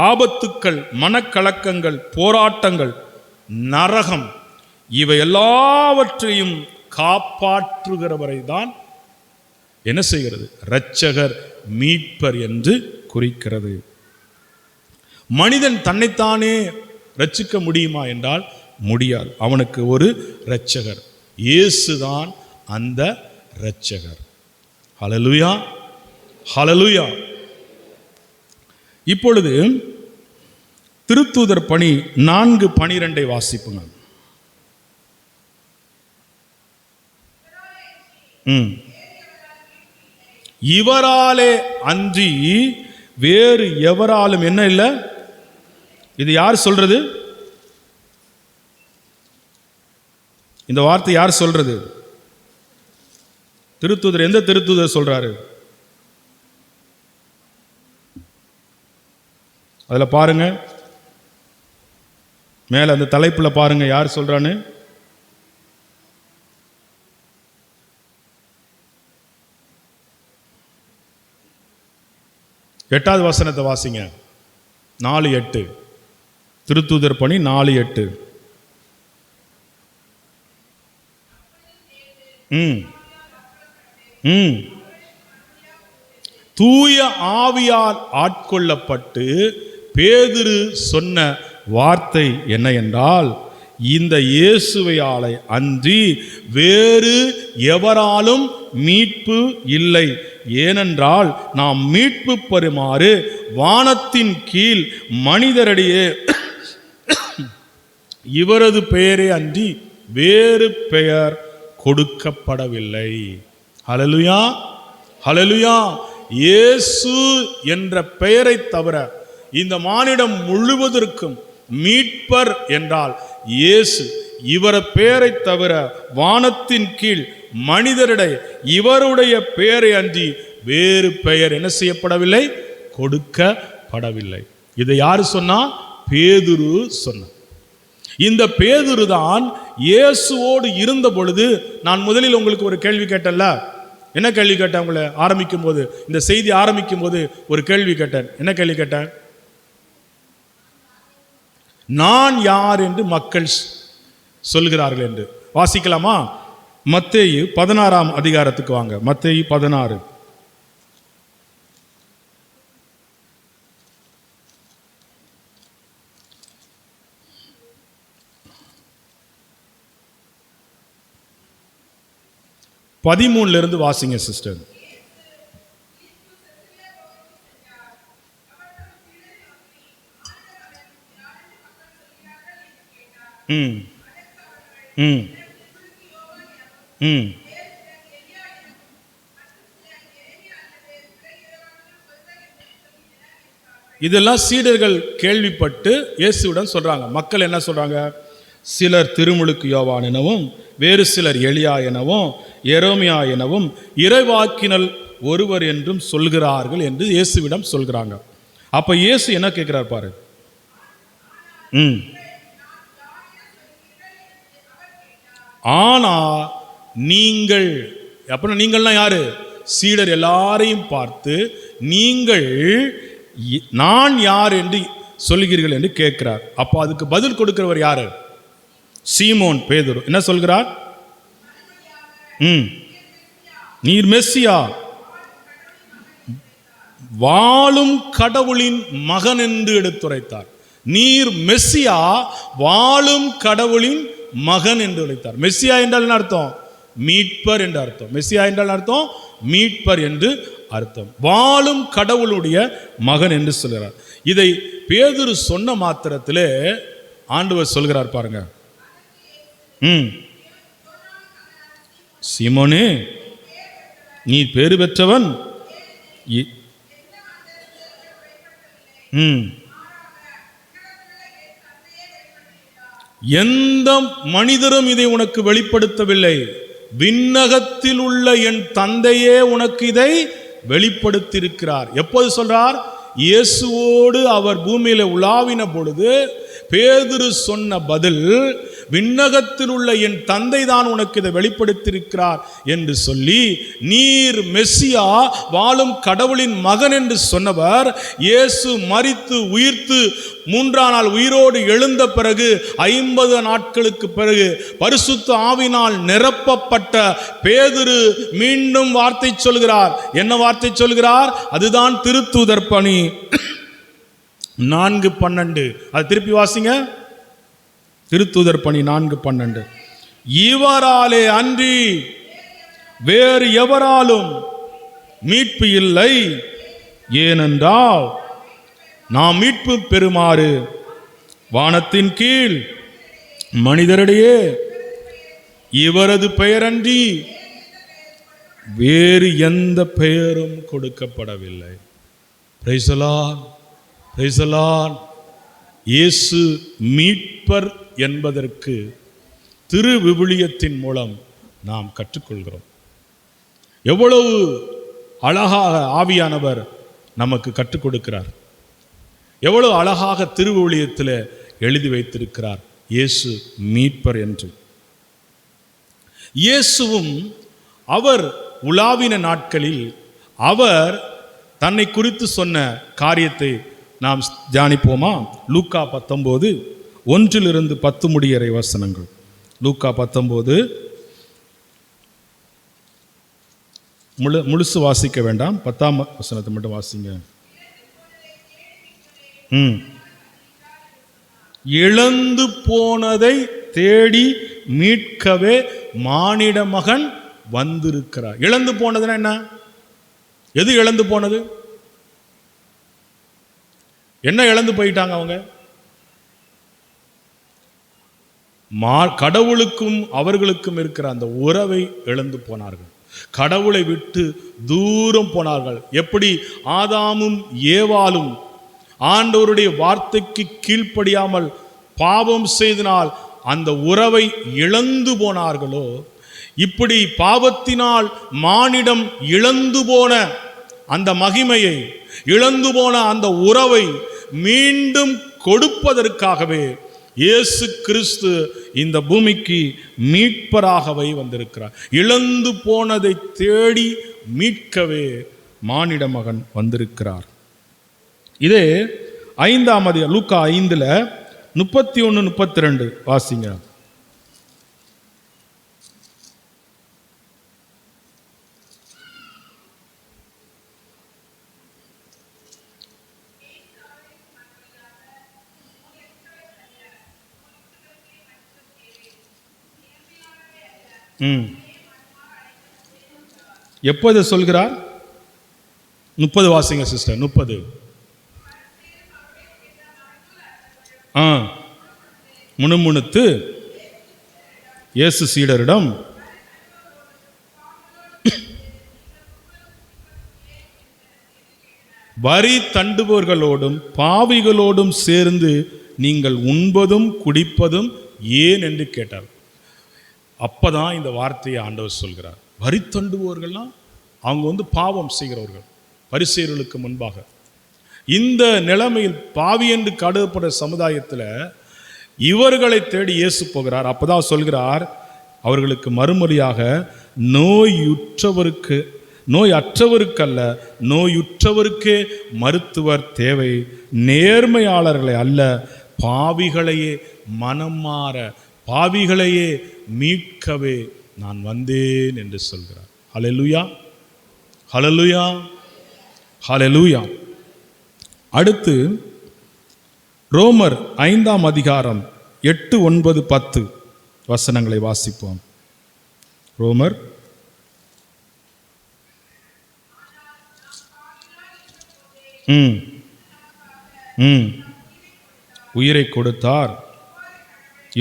ஆபத்துக்கள், மனக்கலக்கங்கள், போராட்டங்கள், நரகம் இவை எல்லாவற்றையும் காப்பாற்றுகிறவரை தான் என்ன செய்கிறது? இரட்சகர் மீட்பர் என்று குறிக்கிறது. மனிதன் தன்னைத்தானே ரட்சிக்க முடியுமா என்றால் முடியாது. அவனுக்கு ஒரு இரட்சகர், இயேசுதான் அந்த இரட்சகர். ஹல்லேலூயா, ஹல்லேலூயா. இப்பொழுது திருத்தூதர் பணி 4:12 வாசிப்புங்க. இவராலே அன்றி வேறு எவராலும் என்ன இல்லை. இது யார் சொல்றது? இந்த வார்த்தை யார் சொல்றது? திருத்தூதர். எந்த திருத்தூதர் சொல்றாரு? அதுல பாருங்க, மேல அந்த தலைப்புல பாருங்க யார் சொல்றான்னு. எட்டாவது வசனத்தை வாசிங்க. 4:8 திருத்தூதர் பணி 4:8. தூய ஆவியால் ஆட்கொள்ளப்பட்டு பேதுரு சொன்ன வார்த்தை என்ன என்றால், இந்த இயேசுவையாலை அன்றி வேறு எவராலும் மீட்பு இல்லை. ஏனென்றால் நாம் மீட்பு பெறுமாறு வானத்தின் கீழ் மனிதரிடையே இவரது பெயரே அன்றி வேறு பெயர் கொடுக்கப்படவில்லை. ஹல்லேலூயா, ஹல்லேலூயா. இயேசு என்ற பெயரை தவிர இந்த மானிடம் முழுவதற்கும் மீட்பர் என்றால் இயேசு. இவர பெயரை தவிர வானத்தின் கீழ் மனிதரிடையே இவருடைய பெயரை அன்றி வேறு பெயர் என்ன செய்யப்படவில்லை? கொடுக்கப்படவில்லை. இதை யாரு சொன்னா? பேதுரு சொன்ன. இந்த பேதுரு தான் இயேசுவோடு இருந்த பொழுது, நான் முதலில் உங்களுக்கு ஒரு கேள்வி கேட்டேன்ல. என்ன கேள்வி கேட்டேன்? உங்களை ஆரம்பிக்கும் போது, இந்த செய்தி ஆரம்பிக்கும் போது ஒரு கேள்வி கேட்டேன். என்ன கேள்வி கேட்டேன்? நான் யார் என்று மக்கள் சொல்கிறார்கள் என்று. வாசிக்கலாமா? மத்தேயு 16ஆம் அதிகாரத்துக்கு வாங்க. மத்தேயு 16. பதிமூணுல வாசிங்க சிஸ்டர். இதெல்லாம் சீடர்கள் கேள்விப்பட்டு இயேசுவிடம் சொல்றாங்க. மக்கள் என்ன சொல்றாங்க? சிலர் திருமுழுக்கு யோவான் எனவும், வேறு சிலர் எலியா எனவும், எரேமியா எனவும், இறைவாக்கினல் ஒருவர் என்றும் சொல்கிறார்கள் என்று இயேசுவிடம் சொல்கிறாங்க. அப்ப இயேசு என்ன கேட்கிறார் பாரு. ஆனா நீங்கள், அப்புறம் நீங்கள்லாம் யாரு? சீடர் எல்லாரையும் பார்த்து நீங்கள் நான் யார் என்று சொல்கிறீர்கள் என்று கேட்கிறார். அப்போ அதுக்கு பதில் கொடுக்கிறவர் யாரு? சீமோன் பேதுரு. என்ன சொல்கிறார்? நீர் மெஸ்ஸியா, வாழும் கடவுளின் மகன் என்று எடுத்துரைத்தார். நீர் மெஸ்ஸியா, வாழும் கடவுளின் மகன் என்று உரைத்தார். மெஸ்ஸியா என்றால் என்ன அர்த்தம்? மீட்பர் என்று அர்த்தம். மெஸ்ஸியா என்றால் அர்த்தம் மீட்பர் என்று அர்த்தம். வாழும் கடவுளுடைய மகன் என்று சொல்கிறார். இதை பேதுரு சொன்ன மாத்திரத்திலே ஆண்டவர் சொல்கிறார் பாருங்க, சீமோனே நீ பேறு பெற்றவன், எந்த மனிதரும் இதை உனக்கு வெளிப்படுத்தவில்லை, விண்ணகத்தில் உள்ள என் தந்தையே உனக்கு இதை வெளிப்படுத்தியிருக்கிறார். எப்போது சொல்றார்? இயேசுவோடு அவர் பூமியில உலாவின பொழுது பேதுரு சொன்ன பதில், விண்ணகத்தில் உள்ள என் தந்தை தான் உனக்கு இதை வெளிப்படுத்தியிருக்கிறார் என்று சொல்லி, நீர் மெஸ்ஸியா, வாழும் கடவுளின் மகன் என்று சொன்னவர் இயேசு மரித்து உயிர்த்து 3ஆம் நாள் உயிரோடு எழுந்த பிறகு 50 நாட்களுக்கு பிறகு பரிசுத்த ஆவினால் நிரப்பப்பட்ட பேதுரு மீண்டும் வார்த்தை சொல்கிறார். என்ன வார்த்தை சொல்கிறார்? அதுதான் திருத்தூதர் பணி 4:12. அது திருப்பி வாசிங்க. திருத்தூதர் பணி 4:12. இவராலே அன்றி வேறு எவராலும் மீட்பு இல்லை, ஏனென்றால் நாம் மீட்பு பெறுமாறு வானத்தின் கீழ் மனிதரிடையே இவரது பெயரன்றி வேறு எந்த பெயரும் கொடுக்கப்படவில்லை. Price the Lord, praise the Lord. இயேசு மீட்பர் என்பதற்கு திருவிவிலியத்தின் மூலம் நாம் கற்றுக்கொள்கிறோம். எவ்வளவு அழகாக ஆவியானவர் நமக்கு கற்றுக் கொடுக்கிறார், எவ்வளவு அழகாக திருவிவிலியத்தில் எழுதி வைத்திருக்கிறார் இயேசு மீட்பர் என்று. இயேசுவும் அவர் உலாவின நாட்களில் அவர் தன்னை குறித்து சொன்ன காரியத்தை நாம் தியானிப்போமா? லூக்கா 19 1 to 10 முடியறை வசனங்கள். லூக்கா 19 முழுசு வாசிக்க வேண்டாம், 10ஆம் வசனத்தை மட்டும் வாசிங்க. இழந்து போனதை தேடி மீட்கவே மானிட மகன் வந்திருக்கிறார். இழந்து போனதுன்னா என்ன? எது இழந்து போனது? என்ன இழந்து போயிட்டாங்க அவங்க? கடவுளுக்கும் அவர்களுக்கும் இருக்கிற அந்த உறவை இழந்து போனார்கள். கடவுளை விட்டு தூரம் போனார்கள். எப்படி ஆதாமும் ஏவாளும் ஆண்டவருடைய வார்த்தைக்கு கீழ்ப்படியாமல் பாவம் செய்தனால் அந்த உறவை இழந்து போனார்களோ, இப்படி பாவத்தினால் மானிடம் இழந்து போன அந்த மகிமையை, இழந்து போன அந்த உறவை மீண்டும் கொடுப்பதற்காகவே இயேசு கிறிஸ்து இந்த பூமிக்கு மீட்பராகவே வந்திருக்கிறார். இழந்து போனதை தேடி மீட்கவே மானிட மகன் வந்திருக்கிறார். இதே 5ஆம் அதிகாரம் லூக்கா 5 31 32 வாசிங்க. எப்போது சொல்கிறார்? 30 வாசிங்க சிஸ்டர். 30 முணுமுணுத்து இயேசு சீடரிடம், வரி தண்டுபவர்களோடும் பாவிகளோடும் சேர்ந்து நீங்கள் உண்பதும் குடிப்பதும் ஏன் என்று கேட்டார். அப்பதான் இந்த வார்த்தையை ஆண்டவர் சொல்கிறார். வரி தண்டுபவர்கள்லாம் அவங்க பாவம் செய்கிறவர்கள், பரிசேயர்களுக்கு முன்பாக. இந்த நிலைமையில் பாவி என்று கருதப்படுற சமுதாயத்தில் இவர்களை தேடி இயேசு போகிறார். அப்பதான் சொல்கிறார், அவர்களுக்கு மறுமொழியாக, நோய் அற்றவருக்கல்ல, நோயுற்றவருக்கே மருத்துவர் தேவை, நேர்மையாளர்களை அல்ல, பாவிகளையே மனம் மாற, பாவிகளையே மீட்கவே நான் வந்தேன் என்று சொல்கிறார். ஹல்லேலூயா, ஹல்லேலூயா, ஹல்லேலூயா. அடுத்து ரோமர் 5ஆம் அதிகாரம் 8, 9, 10 வசனங்களை வாசிப்போம். ரோமர் உயிரை கொடுத்தார்.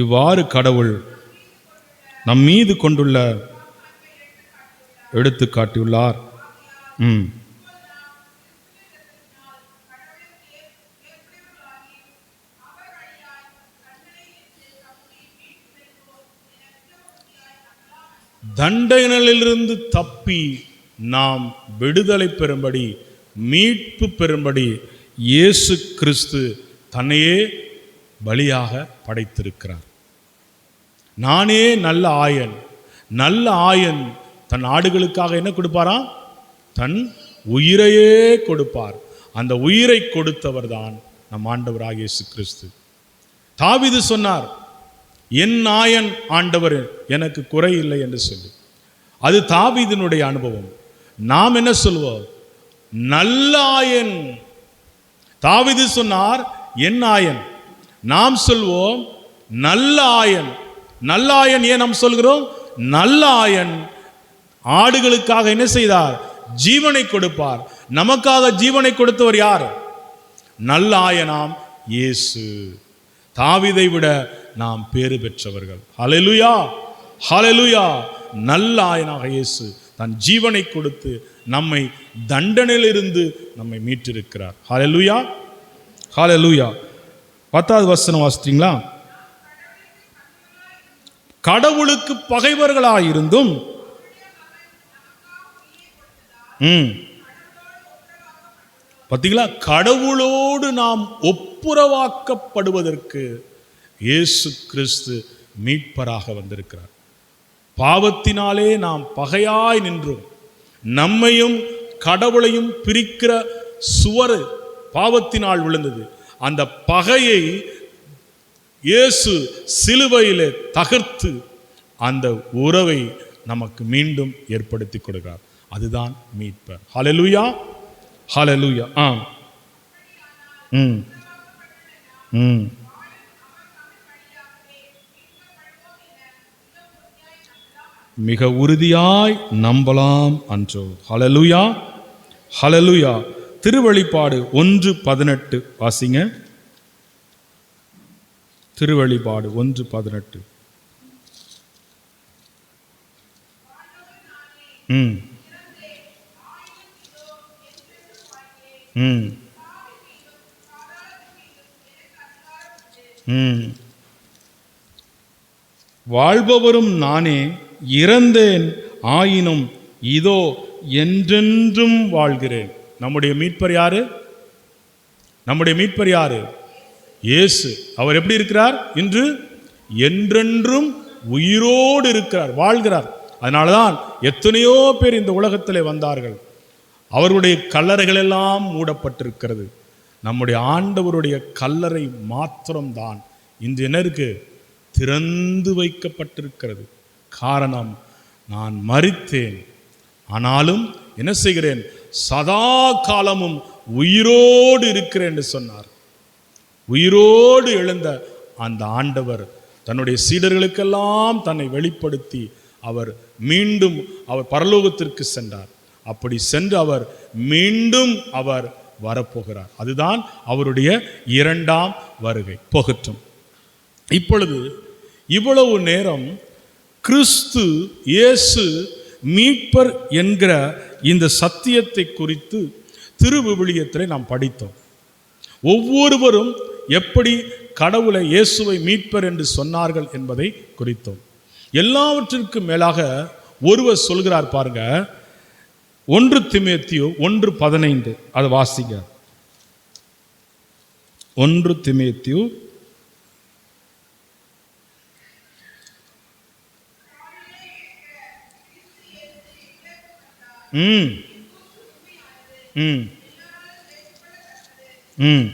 இவ்வாறு கடவுள் நம் மீது கொண்டுள்ள எடுத்து காட்டியுள்ளார். தண்டனையிலிருந்து தப்பி நாம் விடுதலை பெறும்படி, மீட்பு பெறும்படி இயேசு கிறிஸ்து தன்னையே பலியாக படைத்திருக்கிறார். நானே நல்ல ஆயன். நல்ல ஆயன் தன் ஆடுகளுக்காக என்ன கொடுப்பாராம்? தன் உயிரையே கொடுப்பார். அந்த உயிரை கொடுத்தவர் தான் நம் ஆண்டவராகிய இயேசு கிறிஸ்து. தாவீது சொன்னார், என் ஆயன் ஆண்டவர், எனக்கு குறை இல்லை என்று சொல்லி. அது தாவீதினுடைய அனுபவம். நாம் என்ன சொல்வோம்? நல்ல ஆயன். தாவீது சொன்னார் என் ஆயன், நாம் சொல்வோம் நல்ல ஆயன். நல்ல ஆயன் ஏன் நாம் சொல்கிறோம்? நல்ல ஆயன் ஆடுகளுக்காக என்ன செய்தார்? ஜீவனை கொடுப்பார். நமக்காக ஜீவனை கொடுத்தவர் யார்? நல்ல ஆயனாம் இயேசு. தாவீதை விட நாம் பேறு பெற்றவர்கள். ஹல்லேலூயா, ஹல்லேலூயா. நல்ல ஆயனாக இயேசு தன் ஜீவனை கொடுத்து நம்மை தண்டனையிலிருந்து நம்மை மீட்டிருக்கிறார். ஹல்லேலூயா, ஹல்லேலூயா. 10வது வசனம் வாசித்தீங்களா? கடவுளுக்கு பகைவர்களாயிருந்தும் பார்த்தீங்களா, கடவுளோடு நாம் ஒப்புரவாக்கப்படுவதற்கு இயேசு கிறிஸ்து மீட்பராக வந்திருக்கிறார். பாவத்தினாலே நாம் பகையாய் நின்றோம். நம்மையும் கடவுளையும் பிரிக்கிற சுவர் பாவத்தினால் விழுந்தது. அந்த பகையை இயேசு சிலுவையிலே தகர்த்து அந்த உறவை நமக்கு மீண்டும் ஏற்படுத்தி கொடுக்கிறார். அதுதான் மீட்பர். ஹல்லேலூயா, ஹல்லேலூயா. மிக உறுதியாய் நம்பலாம் அன்றோ. ஹல்லேலூயா, ஹல்லேலூயா. திருவெளிப்பாடு 1:18 வாசிங்க. திருவெளிப்பாடு 1:18. வாழ்பவரும் நானே, இறந்தேன், ஆயினும் இதோ என்றென்றும் வாழ்கிறேன். நம்முடைய மீட்பர் யாரு? நம்முடைய மீட்பர் யாரு? இயேசு. அவர் எப்படி இருக்கிறார்? இன்று என்றென்றும் உயிரோடு இருக்கிறார், வாழ்கிறார். அதனாலதான் எத்தனையோ பேர் இந்த உலகத்திலே வந்தார்கள். அவருடைய கல்லறைகள் எல்லாம் மூடப்பட்டிருக்கிறது. நம்முடைய ஆண்டவருடைய கல்லறை மாத்திரம்தான் இன்று என்ன இருக்கு? திறந்து வைக்கப்பட்டிருக்கிறது. காரணம், நான் மரித்தேன், ஆனாலும் என்ன செய்கிறேன்? சதா காலமும் உயிரோடு இருக்கிறேன் என்று சொன்னார். உயிரோடு எழுந்த அந்த ஆண்டவர் தன்னுடைய சீடர்களுக்கெல்லாம் தன்னை வெளிப்படுத்தி அவர் மீண்டும் அவர் பரலோகத்திற்கு சென்றார். அப்படி சென்று அவர் மீண்டும் அவர் வரப்போகிறார். அதுதான் அவருடைய 2ஆம் வருகை. போகட்டும். இப்பொழுது இவ்வளவு நேரம் கிறிஸ்து இயேசு மீட்பர் என்கிற இந்த சத்தியத்தை குறித்து திருவிவிலியத்திலே நாம் படித்தோம். ஒவ்வொருவரும் எப்படி கடவுளை, இயேசுவை மீட்பர் என்று சொன்னார்கள் என்பதை குறித்தோம். எல்லாவற்றிற்கும் மேலாக ஒருவர் சொல்கிறார் பாருங்க. 1 தீமோத்தேயு 1:15 அதை வாசிங்க. 1 தீமோத்தேயு ம் ம் ம்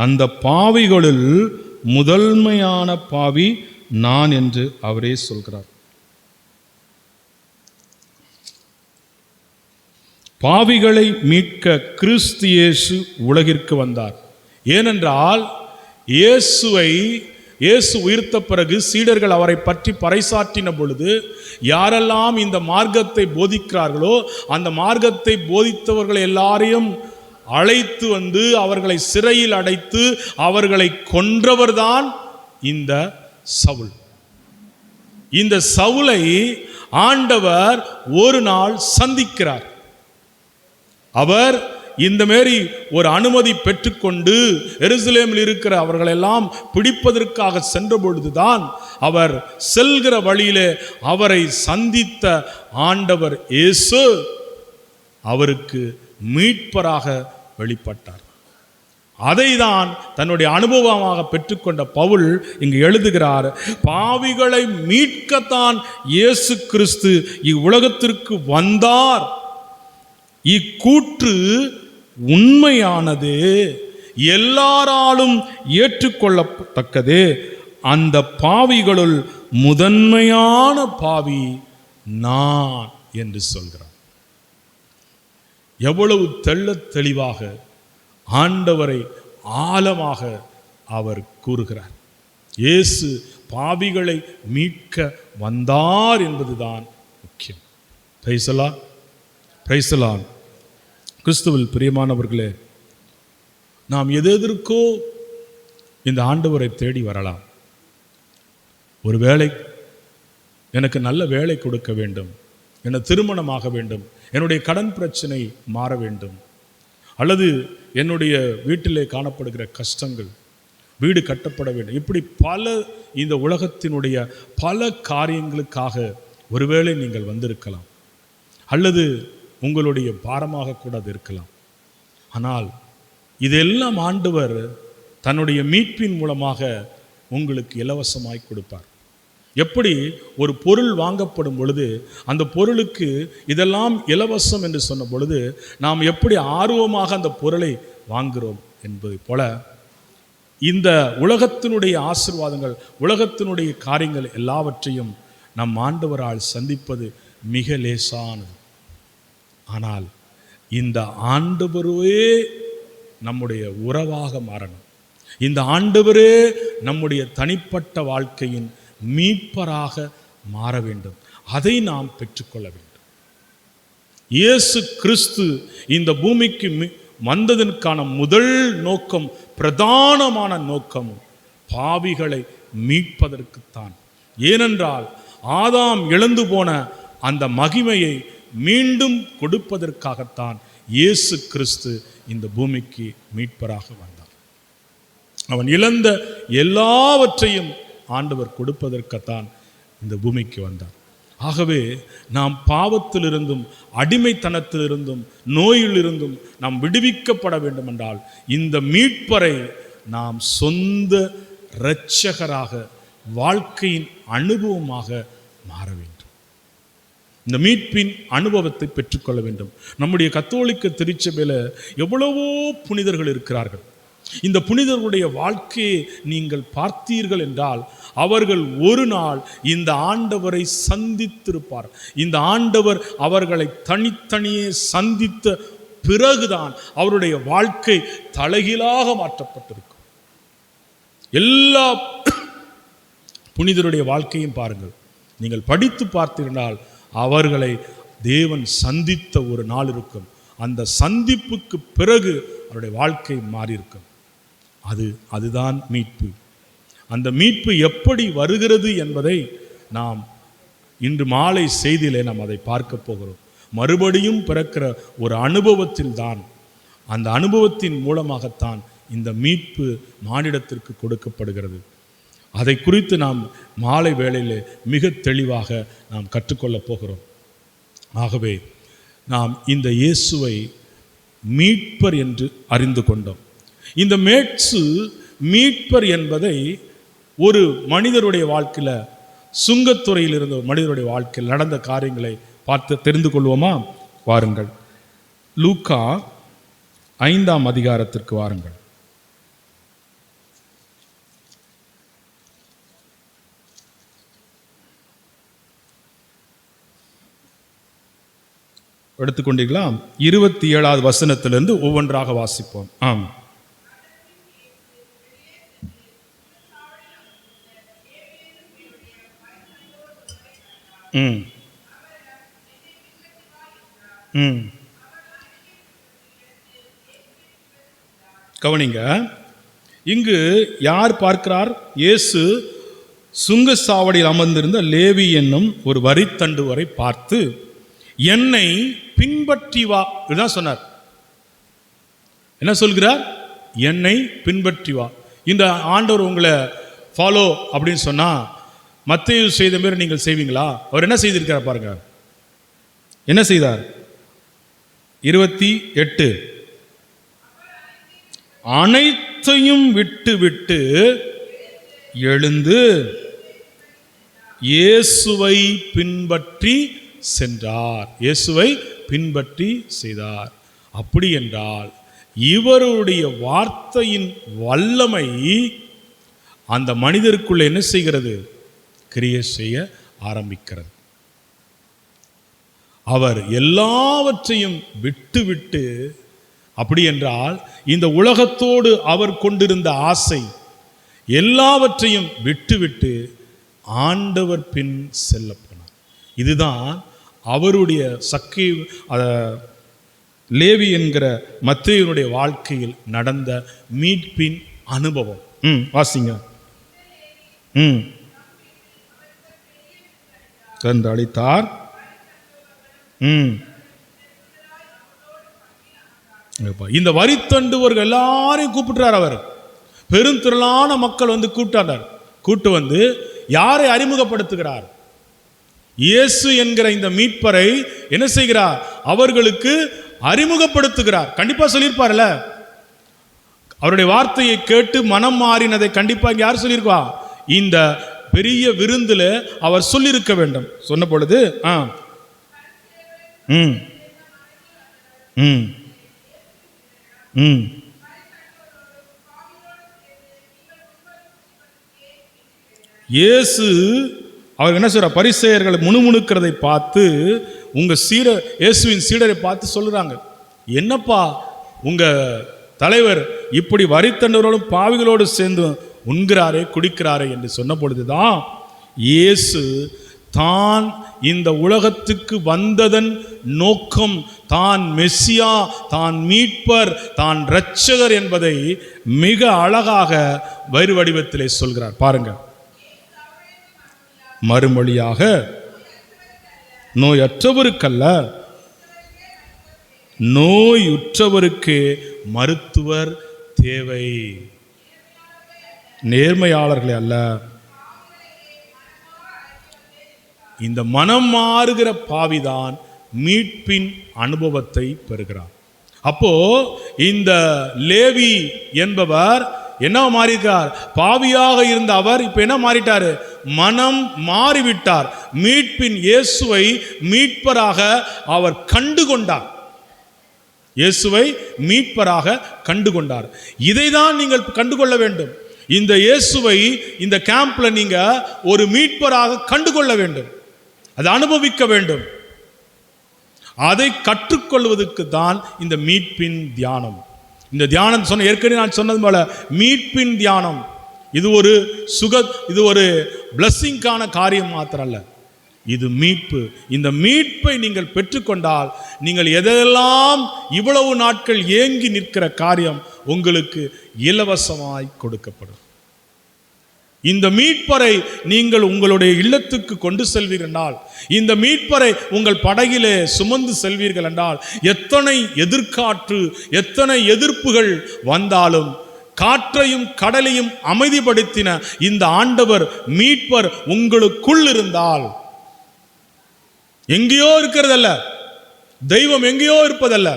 அந்த பாவிகளில் முதன்மையான பாவி நான் என்று அவரே சொல்கிறார். பாவிகளை மீட்க கிறிஸ்து இயேசு உலகிற்கு வந்தார். ஏனென்றால் இயேசு உயிர்த்த பிறகு சீடர்கள் அவரை பற்றி பறைசாற்றின பொழுது யாரெல்லாம் இந்த மார்க்கத்தை போதிக்கிறார்களோ அந்த மார்க்கத்தை போதித்தவர்கள் எல்லாரையும் அழைத்து வந்து அவர்களை சிறையில் அடைத்து அவர்களை கொன்றவர்தான் இந்த சவுல். இந்த சவுலை ஆண்டவர் ஒரு நாள் சந்திக்கிறார். அவர் இந்த மாரி ஒரு அனுமதி பெற்றுக்கொண்டு எருசலேமில் இருக்கிற அவர்களெல்லாம் பிடிப்பதற்காக சென்ற பொழுதுதான் அவர் செல்கிற வழியிலே அவரை சந்தித்த ஆண்டவர் இயேசு அவருக்கு மீட்பராக வெளிப்பட்டார். அதைதான் தன்னுடைய அனுபவமாக பெற்றுக்கொண்ட பவுல் இங்கு எழுதுகிறார். பாவிகளை மீட்கத்தான் இயேசு கிறிஸ்து இவ்வுலகத்திற்கு வந்தார். இக்கூற்று உண்மையானது, எல்லாராலும் ஏற்றுக்கொள்ளத்தக்கது. அந்த பாவிகளுள் முதன்மையான பாவி நான் என்று சொல்கிறார். எவ்வளவு தெள்ளத் தெளிவாக ஆண்டவரை ஆழமாக அவர் கூறுகிறார். இயேசு பாவிகளை மீட்க வந்தார் என்பதுதான் முக்கியம். Price the Lord, praise the Lord. கிறிஸ்துவில் பிரியமானவர்களே, நாம் எதற்கோ இந்த ஆண்டவரை தேடி வரலாம். ஒரு வேலை, எனக்கு நல்ல வேலை கொடுக்க வேண்டும், என்ன திருமணமாக வேண்டும், என்னுடைய கடன் பிரச்சனை மாற வேண்டும், அல்லது என்னுடைய வீட்டிலே காணப்படுகிற கஷ்டங்கள், வீடு கட்டப்பட வேண்டும், இப்படி பல இந்த உலகத்தினுடைய பல காரியங்களுக்காக ஒருவேளை நீங்கள் வந்திருக்கலாம், அல்லது உங்களுடைய பாரமாக கூட அது இருக்கலாம். ஆனால் இதெல்லாம் ஆண்டவர் தன்னுடைய மீட்பின் மூலமாக உங்களுக்கு இலவசமாய் கொடுப்பார். எப்படி ஒரு பொருள் வாங்கப்படும் பொழுது அந்த பொருளுக்கு இதெல்லாம் இலவசம் என்று சொன்ன பொழுது நாம் எப்படி ஆர்வமாக அந்த பொருளை வாங்குகிறோம் என்பது போல இந்த உலகத்தினுடைய ஆசீர்வாதங்கள், உலகத்தினுடைய காரியங்கள் எல்லாவற்றையும் நம் ஆண்டவரால் சந்திப்பது மிக லேசானது. ஆனால் இந்த ஆண்டவரே நம்முடைய உறவாக மாறணும். இந்த ஆண்டவரே நம்முடைய தனிப்பட்ட வாழ்க்கையின் மீட்பராக மாற வேண்டும். அதை நாம் பெற்றுக்கொள்ள வேண்டும். இயேசு கிறிஸ்து இந்த பூமிக்கு வந்ததற்கான முதல் நோக்கம், பிரதானமான நோக்கம் பாவிகளை மீட்பதற்குத்தான். ஏனென்றால் ஆதாம் இழந்து போன அந்த மகிமையை மீண்டும் கொடுப்பதற்காகத்தான் இயேசு கிறிஸ்து இந்த பூமிக்கு மீட்பராக வந்தார். அவன் இழந்த எல்லாவற்றையும் ஆண்டவர் கொடுப்பதற்குத்தான் இந்த பூமிக்கு வந்தார். ஆகவே நாம் பாவத்திலிருந்தும் அடிமைத்தனத்திலிருந்தும் நோயிலிருந்தும் நாம் விடுவிக்கப்பட வேண்டும் என்றால் இந்த மீட்பரை நாம் சொந்த இரட்சகராக, வாழ்க்கையின் அனுபவமாக மாற வேண்டும். இந்த மீட்பின் அனுபவத்தை பெற்றுக்கொள்ள வேண்டும். நம்முடைய கத்தோலிக்க திருச்சபையில் எவ்வளவோ புனிதர்கள் இருக்கிறார்கள். இந்த புனிதர்களுடைய வாழ்க்கையை நீங்கள் பார்த்தீர்கள் என்றால் அவர்கள் ஒரு நாள் இந்த ஆண்டவரை சந்தித்திருப்பார். இந்த ஆண்டவர் அவர்களை தனித்தனியே சந்தித்த பிறகுதான் அவருடைய வாழ்க்கை தலைகீழாக மாற்றப்பட்டிருக்கும். எல்லா புனிதருடைய வாழ்க்கையும் பாருங்கள், நீங்கள் படித்து பார்த்திருந்தால் அவர்களை தேவன் சந்தித்த ஒரு நாள் இருக்கும். அந்த சந்திப்புக்கு பிறகு அவருடைய வாழ்க்கை மாறியிருக்கும். அதுதான் மீட்பு. அந்த மீட்பு எப்படி வருகிறது என்பதை நாம் இன்று மாலை செய்தியிலே நாம் அதை பார்க்க போகிறோம். மறுபடியும் பிறக்கிற ஒரு அனுபவத்தில் தான், அந்த அனுபவத்தின் மூலமாகத்தான் இந்த மீட்பு மானிடத்திற்கு கொடுக்கப்படுகிறது. அதை குறித்து நாம் மாலை வேளையிலே மிக தெளிவாக நாம் கற்றுக்கொள்ளப் போகிறோம். ஆகவே நாம் இந்த இயேசுவை மீட்பர் என்று அறிந்து கொண்டோம். இந்த மீட்பர் என்பதை ஒரு மனிதருடைய வாழ்க்கையில் சுங்கத்துறையில் இருந்த ஒரு மனிதனுடைய வாழ்க்கையில் நடந்த காரியங்களை பார்த்து தெரிந்து கொள்வோமா? வாருங்கள், லூக்கா 5ஆம் அதிகாரத்திற்கு வாருங்கள். எடுத்துக்கொண்டீர்களா? 27வது வசனத்திலிருந்து ஒவ்வொன்றாக வாசிப்போம். ஆம். கவனிங்க, இங்கு யார் பார்க்கிறார்? இயேசு சுங்கசாவடியில் அமர்ந்திருந்த லேவி என்னும் ஒரு வரித்தண்டுவரை பார்த்து, என்னை பின்பற்றி வா, இதுதான் சொன்னார். என்ன சொல்கிறார்? என்னை பின்பற்றி வா. இந்த ஆண்டவர் உங்களை ஃபாலோ அப்படின்னு சொன்னா மத்தேயு செய்த மாதிரி நீங்கள் செய்வீங்களா? அவர் என்ன செய்திருக்கிறார் பாருங்க. என்ன செய்தார்? 28, அனைத்தையும் விட்டு விட்டு எழுந்து இயேசுவை பின்பற்றி சென்றார். இயேசுவை பின்பற்றி செய்தார். அப்படி என்றால் இவருடைய வார்த்தையின் வல்லமை அந்த மனிதருக்குள்ள என்ன செய்கிறது? கிரியை செய்ய ஆரம்பிக்கிறது. அவர் எல்லாவற்றையும் விட்டு, அப்படி என்றால் இந்த உலகத்தோடு அவர் கொண்டிருந்த ஆசை எல்லாவற்றையும் விட்டு ஆண்டவர் பின் செல்ல போனார். இதுதான் அவருடைய லேவி என்கிற மத்தேயுனுடைய வாழ்க்கையில் நடந்த மீட்பின் அனுபவம். வாசிங்க. தந்து அளித்தார். இந்த வரித்தண்டுவர்கள் எல்லாரையும் கூப்பிட்டார். அவர் பெருந்திரளான மக்கள் வந்து கூட்டு வந்து யாரை அறிமுகப்படுத்துகிறார்? இயேசு என்கிற இந்த மீட்பரை என்ன செய்கிறார்? அவர்களுக்கு அறிமுகப்படுத்துகிறார். கண்டிப்பா சொல்லியிருப்பார்ல, அவருடைய வார்த்தையை கேட்டு மனம் மாறினதை கண்டிப்பா யார் சொல்லியிருப்பா? இந்த பெரிய விருந்துல அவர் சொல்லியிருக்க வேண்டும். சொன்ன பொழுது இயேசு அவர் என்ன சொல்ற? பரிசேயர்களை முணுமுணுக்கிறதை பார்த்து இயேசுவின் சீடரை பார்த்து சொல்லுறாங்க, என்னப்பா உங்க தலைவர் இப்படி வரித்தண்டவரோடும் பாவிகளோடு சேர்ந்து உண்கிறாரே குடிக்கிறாரே என்று சொன்ன பொழுதுதான் இயேசு தான் இந்த உலகத்துக்கு வந்ததன் நோக்கம், தான் மெசியா, தான் மீட்பர், தான் இரட்சகர் என்பதை மிக அழகாக வயிறு வடிவத்திலே சொல்கிறார். பாருங்க, மறுமொழியாக நோயற்றவருக்கல்ல, நோயுற்றவருக்கு மருத்துவர் தேவை, நேர்மையாளர்களே அல்ல. இந்த மனம் மாறுகிற பாவிதான் மீட்பின் அனுபவத்தை பெறுகிறார். அப்போ இந்த லேவி என்பவர் என்ன மாறிட்டார்? பாவியாக இருந்த அவர் இப்ப என்ன மாறிட்டாரு? மனம் மாறிவிட்டார். மீட்பின் இயேசுவை மீட்பராக அவர் கண்டுகொண்டார். இயேசுவை மீட்பராக கண்டுகொண்டார். இதைதான் நீங்கள் கண்டுகொள்ள வேண்டும். இந்த இயேசுவை இந்த கேம்ப்ல நீங்க ஒரு மீட்பராக கண்டுகொள்ள வேண்டும், அதை அனுபவிக்க வேண்டும். அதை கற்றுக்கொள்வதற்கு தான் இந்த மீட்பின் தியானம். இந்த தியானம் சொன்ன ஏற்கனவே நான் சொன்னது போல மீட்பின் தியானம் இது ஒரு பிளஸ்ஸிங்கான காரியம் மாத்திரம் அல்ல, இது மீட்பு. இந்த மீட்பை நீங்கள் பெற்றுக்கொண்டால் நீங்கள் எதெல்லாம் இவ்வளவு நாட்கள் ஏங்கி நிற்கிற காரியம் உங்களுக்கு இலவசமாய் கொடுக்கப்படும். இந்த மீட்பரை நீங்கள் உங்களுடைய இல்லத்துக்கு கொண்டு செல்வீர்கள் என்றால், இந்த மீட்பரை உங்கள் படகிலே சுமந்து செல்வீர்கள் என்றால், எத்தனை எதிர்காற்று எத்தனை எதிர்ப்புகள் வந்தாலும் காற்றையும் கடலையும் அமைதிப்படுத்தின இந்த ஆண்டவர் மீட்பர் உங்களுக்குள் இருந்தால், எங்கேயோ இருக்கிறதல்ல, தெய்வம் எங்கேயோ இருப்பதல்ல,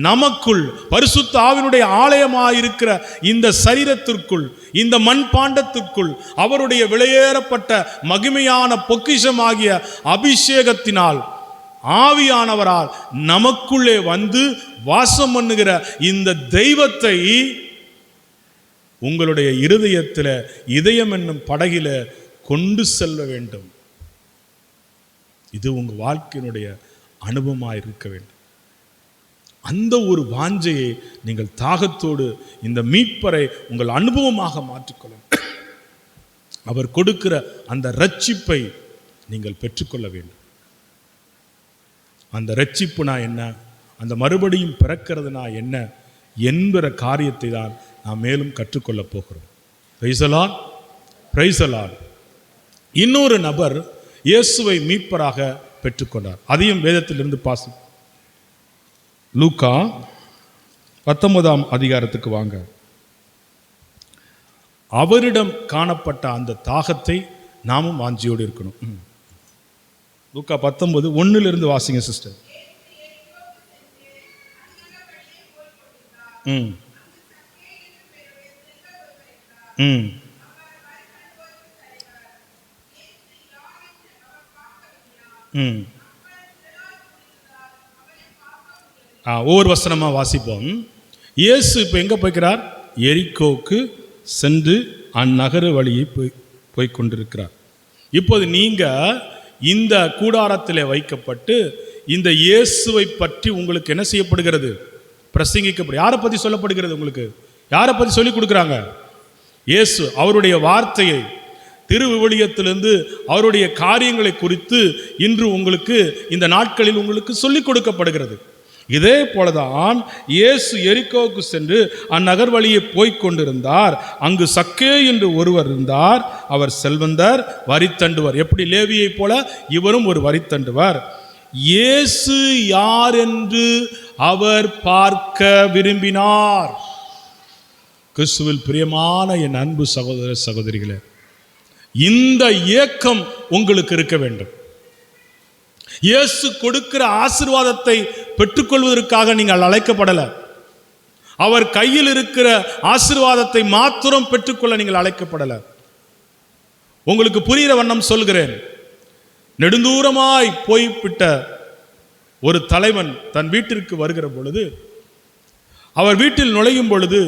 நமக்குள் பரிசுத்த ஆவியினுடைய ஆலயமாயிருக்கிற இந்த சரீரத்திற்குள், இந்த மண்பாண்டத்திற்குள் அவருடைய விலையேறப்பட்ட மகிமையான பொக்கிஷமாகிய அபிஷேகத்தினால் ஆவியானவரால் நமக்குள்ளே வந்து வாசம் பண்ணுகிற இந்த தெய்வத்தை உங்களுடைய இருதயத்தில், இதயம் என்னும் படகில கொண்டு செல்ல வேண்டும். இது உங்க வாழ்க்கையினுடைய அனுபவமாக இருக்க வேண்டும். அந்த ஒரு வாஞ்சையை நீங்கள் தாகத்தோடு இந்த மீட்பரை உங்கள் அனுபவமாக மாற்றிக்கொள்ளணும். அவர் கொடுக்கிற அந்த இரட்சிப்பை நீங்கள் பெற்றுக்கொள்ள வேண்டும். அந்த இரட்சிப்புனா என்ன, அந்த மறுபடியும் பிறக்கிறதுனா என்ன என்கிற காரியத்தை தான் நாம் மேலும் கற்றுக்கொள்ள போகிறோம். Price the Lord, praise the Lord. இன்னொரு நபர் இயேசுவை மீட்பராக பெற்றுக்கொண்டார். அதையும் வேதத்திலிருந்து பாசி. லூக்கா 19ஆம் அதிகாரத்துக்கு வாங்க. அவரிடம் காணப்பட்ட அந்த தாகத்தை நாமும் வாஞ்சியோடு இருக்கணும். லூக்கா 19:1 வாசிங்க சிஸ்டர். ஒவ்வொரு வசனமா வாசிப்போம். இயேசு இப்போ எங்கே போய்க்கிறார்? எரிகோவுக்கு சென்று அந்நகர வழியை போய் கொண்டிருக்கிறார். இப்போது நீங்கள் இந்த கூடாரத்தில் வைக்கப்பட்டு இந்த இயேசுவை பற்றி உங்களுக்கு என்ன செய்யப்படுகிறது? பிரசங்கிக்கப்படும். யாரை பற்றி சொல்லப்படுகிறது? உங்களுக்கு யாரை பற்றி சொல்லி கொடுக்குறாங்க? இயேசு அவருடைய வார்த்தையை, திருவிவிலியத்திலிருந்து அவருடைய காரியங்களை குறித்து இன்று உங்களுக்கு இந்த நாட்களில் உங்களுக்கு சொல்லிக் கொடுக்கப்படுகிறது. இதே போலதான் இயேசு எரிகோவுக்கு சென்று அந்நகர் வழியை போய்க் கொண்டிருந்தார். அங்கு சக்கே என்று ஒருவர் இருந்தார். அவர் செல்வந்தர், வரித்தண்டுவர். எப்படி லேவியை போல இவரும் ஒரு வரித்தண்டுவர். இயேசு யார் என்று அவர் பார்க்க விரும்பினார். கிறிஸ்துவில் பிரியமான என் அன்பு சகோதர சகோதரிகளே, இந்த ஏக்கம் உங்களுக்கு இருக்க வேண்டும். இயேசு கொடுக்கிற ஆசீர்வாதத்தை பெற்றுக்கொள்வதற்காக நீங்கள் அழைக்கப்படலை. அவர் கையில் இருக்கிற ஆசீர்வாதத்தை மாத்திரம் பெற்றுக்கொள்ள நீங்கள் அழைக்கப்படலை. உங்களுக்கு புரிகிற வண்ணம் சொல்கிறேன். நெடுந்தூரமாய் போய்விட்ட ஒரு தலைவன் தன் வீட்டிற்கு வருகிற பொழுது, அவர் வீட்டில் நுழையும் பொழுது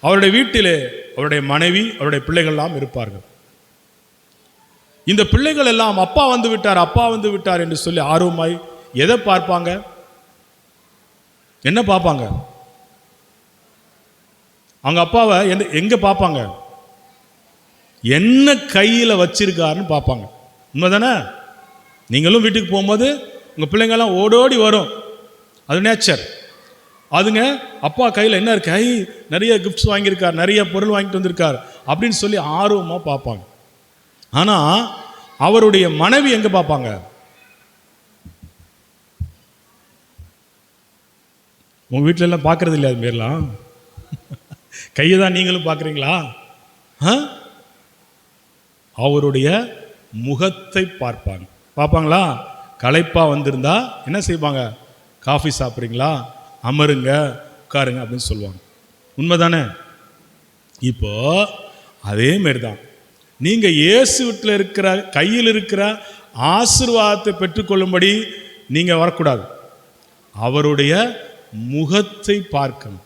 அவருடைய வீட்டிலே அவருடைய மனைவி, அவருடைய பிள்ளைகள் எல்லாம் இருப்பார்கள். இந்த பிள்ளைகள் எல்லாம் அப்பா வந்து விட்டார், அப்பா வந்து விட்டார் என்று சொல்லி ஆர்வமாய் எதை பார்ப்பாங்க? என்ன பார்ப்பாங்க? அவங்க அப்பாவை எங்க பார்ப்பாங்க? என்ன கையில் வச்சிருக்காருன்னு பார்ப்பாங்க. உண்மைதானே? நீங்களும் வீட்டுக்கு போகும்போது உங்கள் பிள்ளைங்கெல்லாம் ஓடோடி வரும். அது நேச்சர். அதுங்க அப்பா கையில் என்ன இருக்கு, நிறைய கிஃப்ட்ஸ் வாங்கியிருக்கார், நிறைய பொருள் வாங்கிட்டு வந்திருக்கார் அப்படின்னு சொல்லி ஆர்வமாக பார்ப்பாங்க. ஆனால் அவருடைய மனைவி எங்கே பார்ப்பாங்க? உங்கள் வீட்டில எல்லாம் பார்க்கறது இல்லையா? அது மாரிலாம் கையை தான் நீங்களும் பார்க்குறீங்களா? அவருடைய முகத்தை பார்ப்பாங்க. பார்ப்பாங்களா? களைப்பாக வந்திருந்தா என்ன செய்வாங்க? காஃபி சாப்பிட்றீங்களா, அமருங்க, உட்காருங்க அப்படின்னு சொல்லுவாங்க. உண்மைதானே? இப்போ அதே மாரி தான் நீங்கள் இயேசு வீட்டில் இருக்கிற கையில் இருக்கிற ஆசீர்வாதத்தை பெற்றுக்கொள்ளும்படி நீங்கள் வரக்கூடாது. அவருடைய முகத்தை பார்க்கணும்.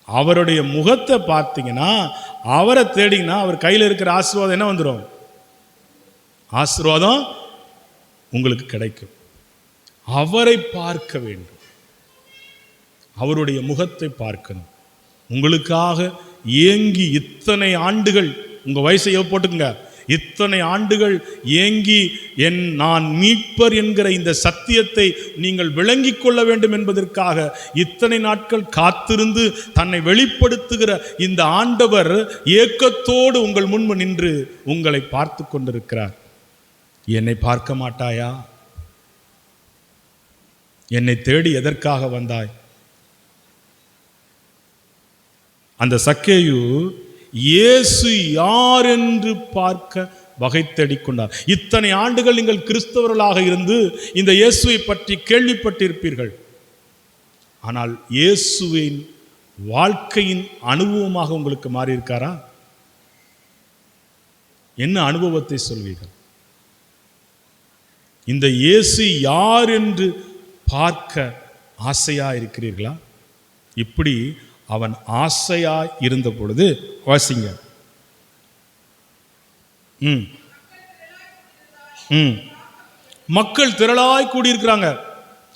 அவருடைய முகத்தை பார்த்தீங்கன்னா, அவரை தேடிங்கன்னா அவர் கையில் இருக்கிற ஆசீர்வாதம் என்ன வந்துடும்? ஆசீர்வாதம் உங்களுக்கு கிடைக்கும். அவரை பார்க்க வேண்டும். அவருடைய முகத்தை பார்க்கணும். உங்களுக்காக ஏங்கி இத்தனை ஆண்டுகள், உங்கள் வயசை போட்டுக்குங்க, இத்தனை ஆண்டுகள் ஏங்கி நான் மீட்பர் என்கிற இந்த சத்தியத்தை நீங்கள் விளங்கிக் கொள்ள வேண்டும் என்பதற்காக இத்தனை நாட்கள் காத்திருந்து தன்னை வெளிப்படுத்துகிற இந்த ஆண்டவர் ஏக்கத்தோடு உங்கள் முன்பு நின்று உங்களை பார்த்து கொண்டிருக்கிறார். என்னை பார்க்க மாட்டாயா? என்னை தேடி எதற்காக வந்தாய்? அந்த சக்கேயு இயேசு யார் என்று பார்க்க வகை தேடிக்கொண்டார். இத்தனை ஆண்டுகள் நீங்கள் கிறிஸ்தவர்களாக இருந்து இந்த இயேசுவை பற்றி கேள்விப்பட்டிருப்பீர்கள். ஆனால் இயேசுவின் வாழ்க்கையின் அனுபவமாக உங்களுக்கு மாறி இருக்காரா? என்ன அனுபவத்தை சொல்வீர்கள்? இந்த இயேசு யார் என்று பார்க்க ஆசையா இருக்கிறீர்களா? இப்படி அவன் ஆசையா இருந்த பொழுது வாசிங்க. மக்கள் திரளாய் கூடியிருக்கிறாங்க.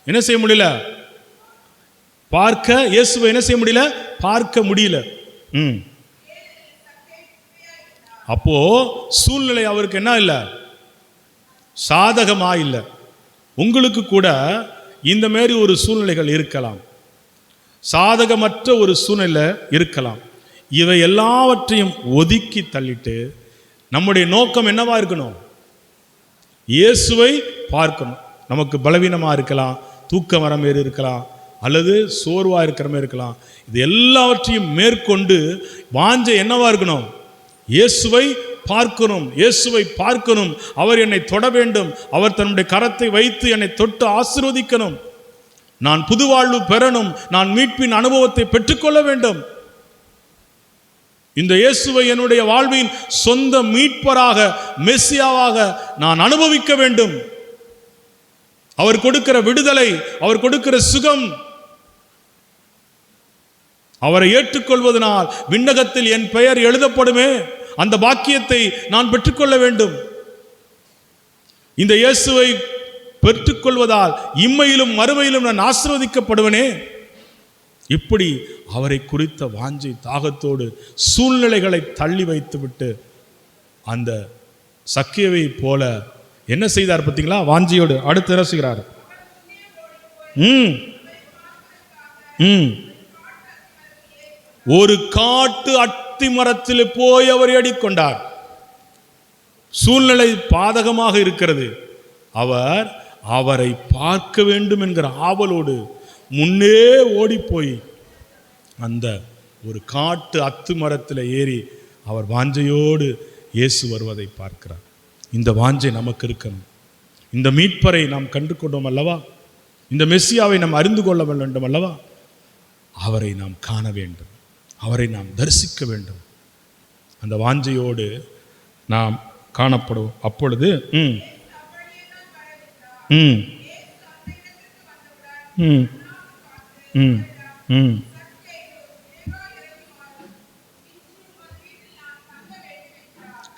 என்ன செய்ய முடியல? பார்க்க இயேசுவை என்ன செய்ய முடியல? பார்க்க முடியல. அப்போ சூழ்நிலை அவருக்கு என்ன இல்லை? சாதகமா இல்லை. உங்களுக்கு கூட இந்த மாதிரி ஒரு சூழ்நிலைகள் இருக்கலாம், சாதகமற்ற ஒரு சூழ்நிலை இருக்கலாம். இவை எல்லாவற்றையும் ஒதுக்கி தள்ளிட்டு நம்முடைய நோக்கம் என்னவா இருக்கணும்? இயேசுவை பார்க்கணும். நமக்கு பலவீனமா இருக்கலாம், தூக்கம் வர மாரி இருக்கலாம், அல்லது சோர்வா இருக்கிற மாதிரி இருக்கலாம். இது எல்லாவற்றையும் மேற்கொண்டு வாஞ்சை என்னவா இருக்கணும்? இயேசுவை பார்க்கணும், இயேசுவை பார்க்கணும். அவர் என்னை தொட வேண்டும், அவர் தன்னுடைய கரத்தை வைத்து என்னை தொட்டு ஆசீர்வதிக்கணும், நான் புது வாழ்வு பெறணும், நான் மீட்பின் அனுபவத்தை பெற்றுக்கொள்ள வேண்டும். இந்த இயேசுவை என்னுடைய வாழ்வின் சொந்த மீட்பராக, மெசியாவாக நான் அனுபவிக்க வேண்டும். அவர் கொடுக்கிற விடுதலை, அவர் கொடுக்கிற சுகம், அவரை ஏற்றுக்கொள்வதனால் விண்ணகத்தில் என் பெயர் எழுதப்படுமே, அந்த பாக்கியத்தை நான் பெற்றுக்கொள்ள வேண்டும். இந்த இயேசுவை பெற்றுக்கொள்வதால் இம்மையிலும் மறுமையிலும் நான் ஆசீர்வதிக்கப்படுவனே. இப்படி அவரை குறித்த வாஞ்சை தாகத்தோடு சூழ்நிலைகளை தள்ளி வைத்துவிட்டு அந்த சக்கேவை போல என்ன செய்தார் பார்த்தீங்களா? வாஞ்சையோடு அடுத்து ரசிக்கிறார். ஒரு காட்டு அத்தி மரத்தில் போய் அவர் ஏடிக்கொண்டார். சூழ்நிலை பாதகமாக இருக்கிறது. அவர் அவரை பார்க்க வேண்டும் என்கிற ஆவலோடு முன்னே ஓடிப்போய் அந்த ஒரு காட்டு அத்து மரத்தில் ஏறி அவர் வாஞ்சையோடு இயேசு வருவதை பார்க்கிறார். இந்த வாஞ்சை நமக்கு இருக்கணும். இந்த மீட்பரை நாம் கண்டு கொண்டோம் அல்லவா? இந்த மெசியாவை நாம் அறிந்து கொள்ள வேண்டும் அல்லவா? அவரை நாம் காண வேண்டும், அவரை நாம் தரிசிக்க வேண்டும். அந்த வாஞ்சையோடு நாம் காணப்படும். அப்பொழுது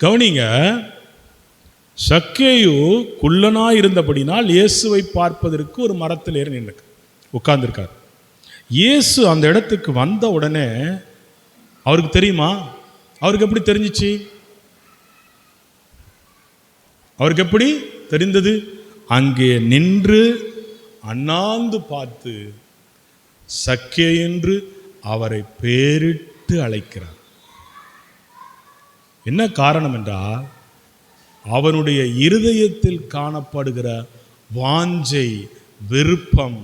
கவனிங்க, சக்கேயு குள்ளனாய் இருந்தபடினால் இயேசுவை பார்ப்பதற்கு ஒரு மரத்தில் ஏறி நின்று உட்கார்ந்துருக்கார். இயேசு அந்த இடத்துக்கு வந்த உடனே அவருக்கு தெரியுமா? அவருக்கு எப்படி தெரிஞ்சிச்சு? அவருக்கு எப்படி தெரிந்தது? அங்கே நின்று அண்ணாந்து பார்த்து சக்கே என்று அவரை பேரிட்டு அழைக்கிறார். என்ன காரணம் என்றால் அவனுடைய இருதயத்தில் காணப்படுகிற வாஞ்சை, விருப்பம்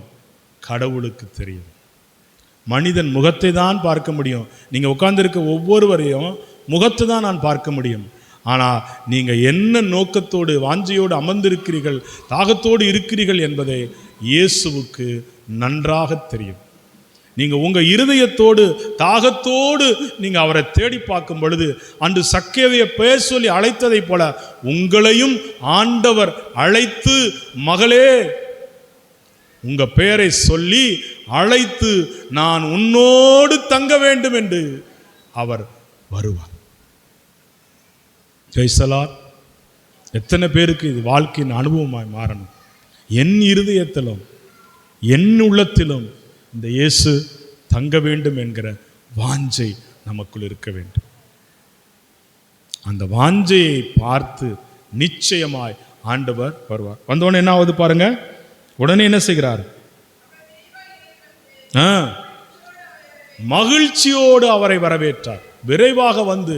கடவுளுக்கு தெரியும். மனிதன் முகத்தை தான் பார்க்க முடியும். நீங்கள் உட்கார்ந்திருக்க ஒவ்வொருவரையும் முகத்தை தான் நான் பார்க்க முடியும். ஆனால் நீங்கள் என்ன நோக்கத்தோடு வாஞ்சையோடு அமர்ந்திருக்கிறீர்கள், தாகத்தோடு இருக்கிறீர்கள் என்பதை இயேசுவுக்கு நன்றாக தெரியும். நீங்கள் உங்கள் இருதயத்தோடு தாகத்தோடு நீங்கள் அவரை தேடி பார்க்கும் பொழுது அன்று சக்கேவியை பெயர் சொல்லி அழைத்ததை போல உங்களையும் ஆண்டவர் அழைத்து, மகளே உங்கள் பெயரை சொல்லி அழைத்து நான் உன்னோடு தங்க வேண்டும் என்று அவர் வருவார். ஜெய்சலார், எத்தனை பேருக்கு இது வாழ்க்கையின் அனுபவமாய் மாறணும்? என் இருதயத்திலும் என் உள்ளத்திலும் இந்த இயேசு தங்க வேண்டும் என்கிற வாஞ்சை நமக்குள் இருக்க வேண்டும். அந்த வாஞ்சையை பார்த்து நிச்சயமாய் ஆண்டவர் வருவார். வந்தோடனே என்ன ஆகுது பாருங்க. உடனே என்ன செய்கிறார்? மகிழ்ச்சியோடு அவரை வரவேற்றார். விரைவாக வந்து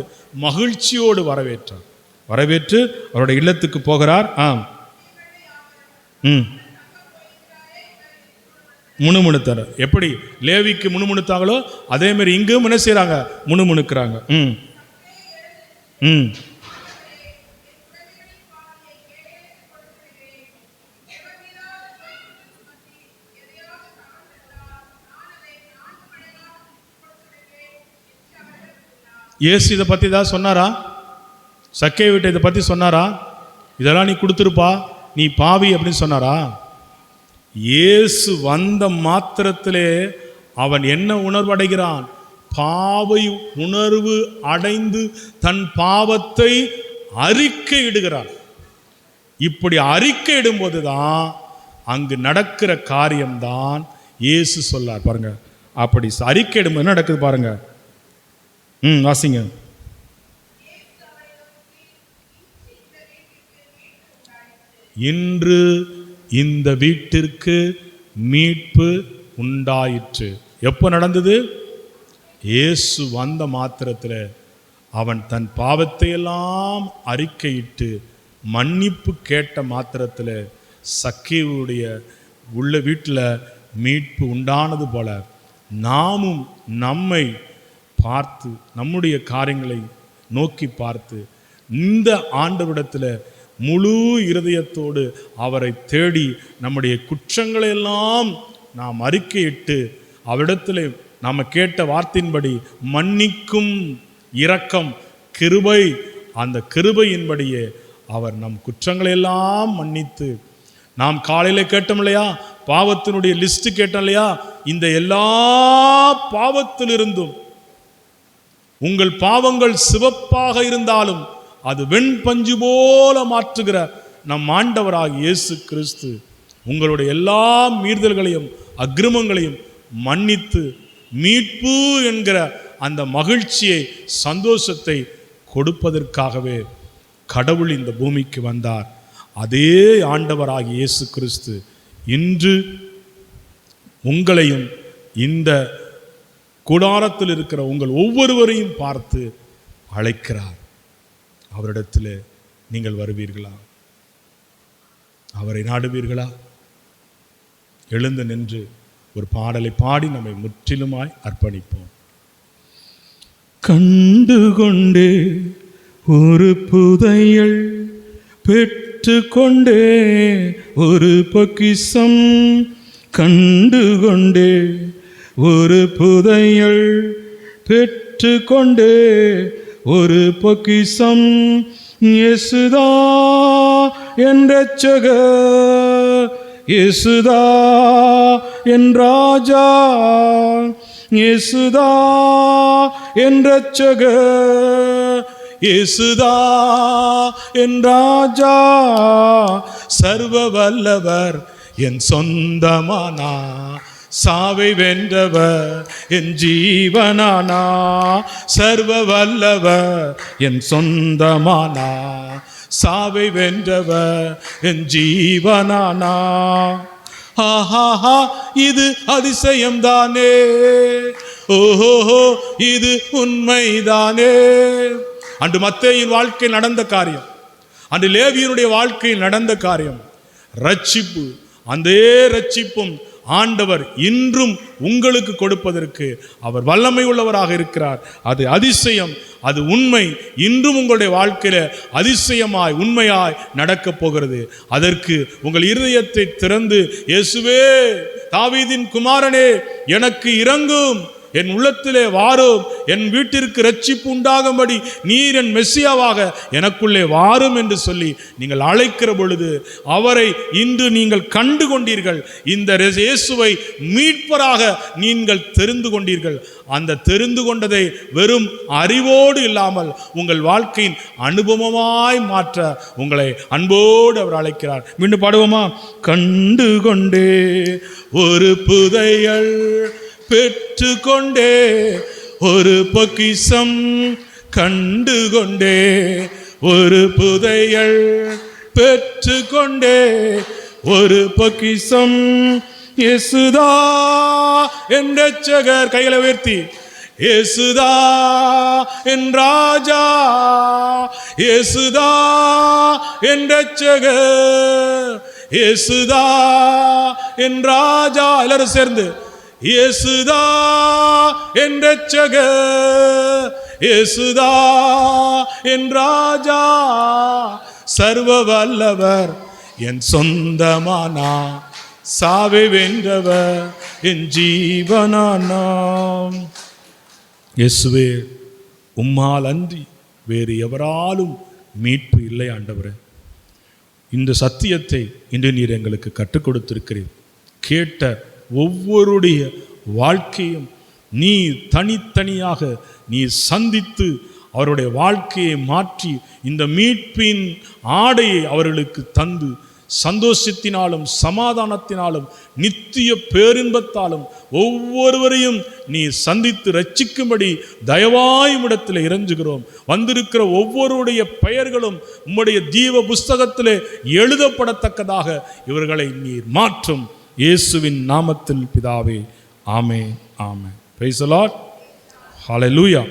மகிழ்ச்சியோடு வரவேற்றார். வரவேற்று அவருடைய இல்லத்துக்கு போகிறார். முணுமுணுத்தார். எப்படி லேவிக்கு முணுமுணுத்தாங்களோ அதே மாதிரி இங்கும் என்ன செய்யறாங்க? முணுமுணுக்கிறாங்க. இயேசு இதை பற்றி தான் சொன்னாரா? சக்கை வீட்டை இதை பற்றி சொன்னாரா? இதெல்லாம் நீ கொடுத்துருப்பா, நீ பாவி அப்படின்னு சொன்னாரா? இயேசு வந்த மாத்திரத்திலே அவன் என்ன உணர்வடைகிறான்? பாவை உணர்வு அடைந்து தன் பாவத்தை அறிக்கையிடுகிறான். இப்படி அறிக்கையிடும் தான் அங்கு நடக்கிற காரியம்தான் இயேசு சொல்லார். பாருங்க, அப்படி அறிக்கையிடும் என்ன நடக்குது பாருங்க. வாசிங்க. இன்று இந்த வீட்டிற்கு மீட்பு உண்டாயிற்று. எப்போ நடந்தது? இயேசு வந்த மாத்திரத்தில் அவன் தன் பாவத்தை எல்லாம் அறிக்கையிட்டு மன்னிப்பு கேட்ட மாத்திரத்தில் சக்கேயுடைய உள்ள வீட்டில் மீட்பு உண்டானது போல நாமும் நம்மை பார்த்து நம்முடைய காரியங்களை நோக்கி பார்த்து இந்த ஆண்டவரிடத்தில் முழு இருதயத்தோடு அவரை தேடி நம்முடைய குற்றங்களை எல்லாம் நாம் அறிக்கையிட்டு அவரிடத்தில் நாம் கேட்ட வார்த்தையின்படி மன்னிக்கும் இரக்கம் கிருபை, அந்த கிருபையின்படியே அவர் நம் குற்றங்களை எல்லாம் மன்னித்து, நாம் காலையில் கேட்டோம் இல்லையா, பாவத்தினுடைய லிஸ்ட் கேட்டோம் இல்லையா, இந்த எல்லா பாவத்திலிருந்தும் உங்கள் பாவங்கள் சிவப்பாக இருந்தாலும் அது வெண்பஞ்சு போல மாற்றுகிற நம் ஆண்டவராகிய இயேசு கிறிஸ்து உங்களுடைய எல்லா மீறுதல்களையும் அக்கிரமங்களையும் மன்னித்து மீட்பு என்கிற அந்த மகிழ்ச்சியை சந்தோஷத்தை கொடுப்பதற்காகவே கடவுள் இந்த பூமிக்கு வந்தார். அதே ஆண்டவராகிய இயேசு கிறிஸ்து இன்று உங்களையும் இந்த கூடாரத்தில் இருக்கிற உங்கள் ஒவ்வொருவரையும் பார்த்து அழைக்கிறார். அவரிடத்தில் நீங்கள் வருவீர்களா? அவரை நாடுவீர்களா? எழுந்து நின்று ஒரு பாடலை பாடி நம்மை முற்றிலுமாய் அர்ப்பணிப்போம். கண்டுகொண்டே ஒரு புதையல், பெற்றுக்கொண்டே ஒரு பொக்கிஷம், கண்டுகொண்டே ஒரு புதையல், பெற்றுக்கொண்டே ஒரு பொக்கிஷம், இயேசுதா என் இரட்சகர், இயேசுதா என் ராஜா, இயேசுதா என் இரட்சகர், இயேசுதா என் ராஜா, சர்வ வல்லவர் என் சொந்தமானா, சாவை வென்றவர் என் ஜீவனானா, சர்வ வல்லவர் என் சொந்தமானா, சாவை வென்றவர் என் ஜீவனானா. ஆஹா, இது அதிசயம்தானே, ஓஹோ இது உண்மைதானே. அன்று மத்தேயின் வாழ்க்கையில் நடந்த காரியம், அன்று லேவியனுடைய வாழ்க்கையில் நடந்த காரியம் ரட்சிப்பு. அந்த ரட்சிப்பும் ஆண்டவர் இன்றும் உங்களுக்கு கொடுப்பதற்கு அவர் வல்லமை உள்ளவராக இருக்கிறார். அது அதிசயம், அது உண்மை. இன்றும் உங்களுடைய வாழ்க்கையில அதிசயமாய் உண்மையாய் நடக்கப் போகிறது. அதற்கு உங்கள் இருதயத்தை திறந்து, இயேசுவே தாவீதின் குமாரனே எனக்கு இரங்கும், என் உள்ளத்திலே வாரும், என் வீட்டிற்கு இரட்சிப்பு உண்டாகும்படி நீர் என் மெசியாவாக எனக்குள்ளே வாரும் என்று சொல்லி நீங்கள் அழைக்கிற பொழுது அவரை இன்று நீங்கள் கண்டு கொண்டீர்கள். இந்த இயேசுவை மீட்பராக நீங்கள் தெரிந்து கொண்டீர்கள். அந்த தெரிந்து கொண்டதை வெறும் அறிவோடு இல்லாமல் உங்கள் வாழ்க்கையின் அனுபவமாய் மாற்ற உங்களை அன்போடு அவர் அழைக்கிறார். மீண்டும் பாடுவோமா? கண்டு கொண்டே ஒரு புதையல், பெற்றுக்கொண்டே ஒரு பொக்கிஷம், கண்டுகொண்டே ஒரு புதையல், பெற்றுக்கொண்டே ஒரு பொக்கிஷம், இயேசுதா என் இரட்சகர். கைகளை உயர்த்தி, இயேசுதா என் ராஜா, இயேசுதா என் இரட்சகர், இயேசுதா என் ராஜா. எல்லாரும் சேர்ந்து, இயேசுதா என் இரட்சகர், இயேசுதா என் ராஜா, சர்வ வல்லவர் என் சொந்தமானா, சாவை வென்றவர் என் ஜீவனானா. இயேசுவே உம்மால் அன்றி வேறு எவராலும் மீட்பு இல்லை ஆண்டவரே. இந்த சத்தியத்தை இன்று நீர் எங்களுக்கு கற்றுக் கொடுத்திருக்கிறீர். கேட்ட ஒவ்வொருடைய வாழ்க்கையும் நீ தனித்தனியாக நீ சந்தித்து அவருடைய வாழ்க்கையை மாற்றி இந்த மீட்பின் ஆடையை அவர்களுக்கு தந்து சந்தோஷத்தினாலும் சமாதானத்தினாலும் நித்திய பேரின்பத்தாலும் ஒவ்வொருவரையும் நீ சந்தித்து ரட்சிக்கும்படி தயவாய் உம்மிடத்தில் இறைஞ்சுகிறோம். வந்திருக்கிற ஒவ்வொருடைய பெயர்களும் உம்முடைய ஜீவ புஸ்தகத்திலே எழுதப்படத்தக்கதாக இவர்களை நீர் மாற்றும். இயேசுவின் நாமத்தில் பிதாவே, ஆமென், ஆமென். Price the Lord. ஹல்லேலூயா.